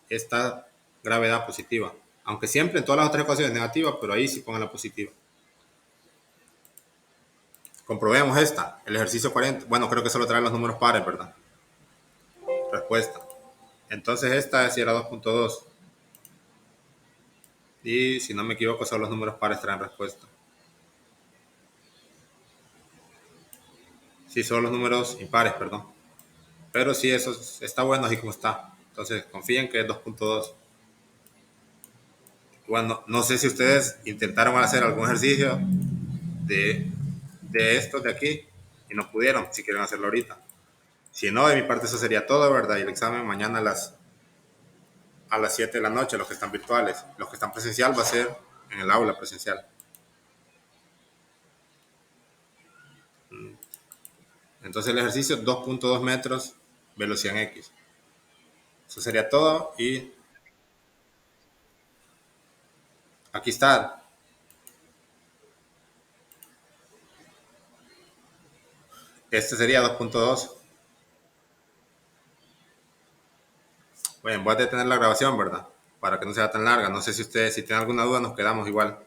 esta gravedad positiva. Aunque siempre en todas las otras ecuaciones negativa, pero ahí sí pongan la positiva. Comprobemos esta, el ejercicio 40. Bueno, creo que solo trae los números pares, ¿verdad? Respuesta. Entonces esta sí era 2.2. Y si no me equivoco, solo los números pares traen respuesta. Sí, son los números impares, perdón. Pero sí, eso está bueno así como está. Entonces confíen que es 2.2. Bueno, no sé si ustedes intentaron hacer algún ejercicio de, de estos de aquí y no pudieron, si quieren hacerlo ahorita. Si no, de mi parte eso sería todo, ¿verdad? Y el examen mañana a las 7 de la noche, los que están virtuales. Los que están presencial va a ser en el aula presencial. Entonces el ejercicio 2.2 metros, velocidad en X. Eso sería todo y aquí está. Este sería 2.2. Bueno, voy a detener la grabación, ¿verdad? Para que no sea tan larga. No sé si ustedes, si tienen alguna duda, nos quedamos igual.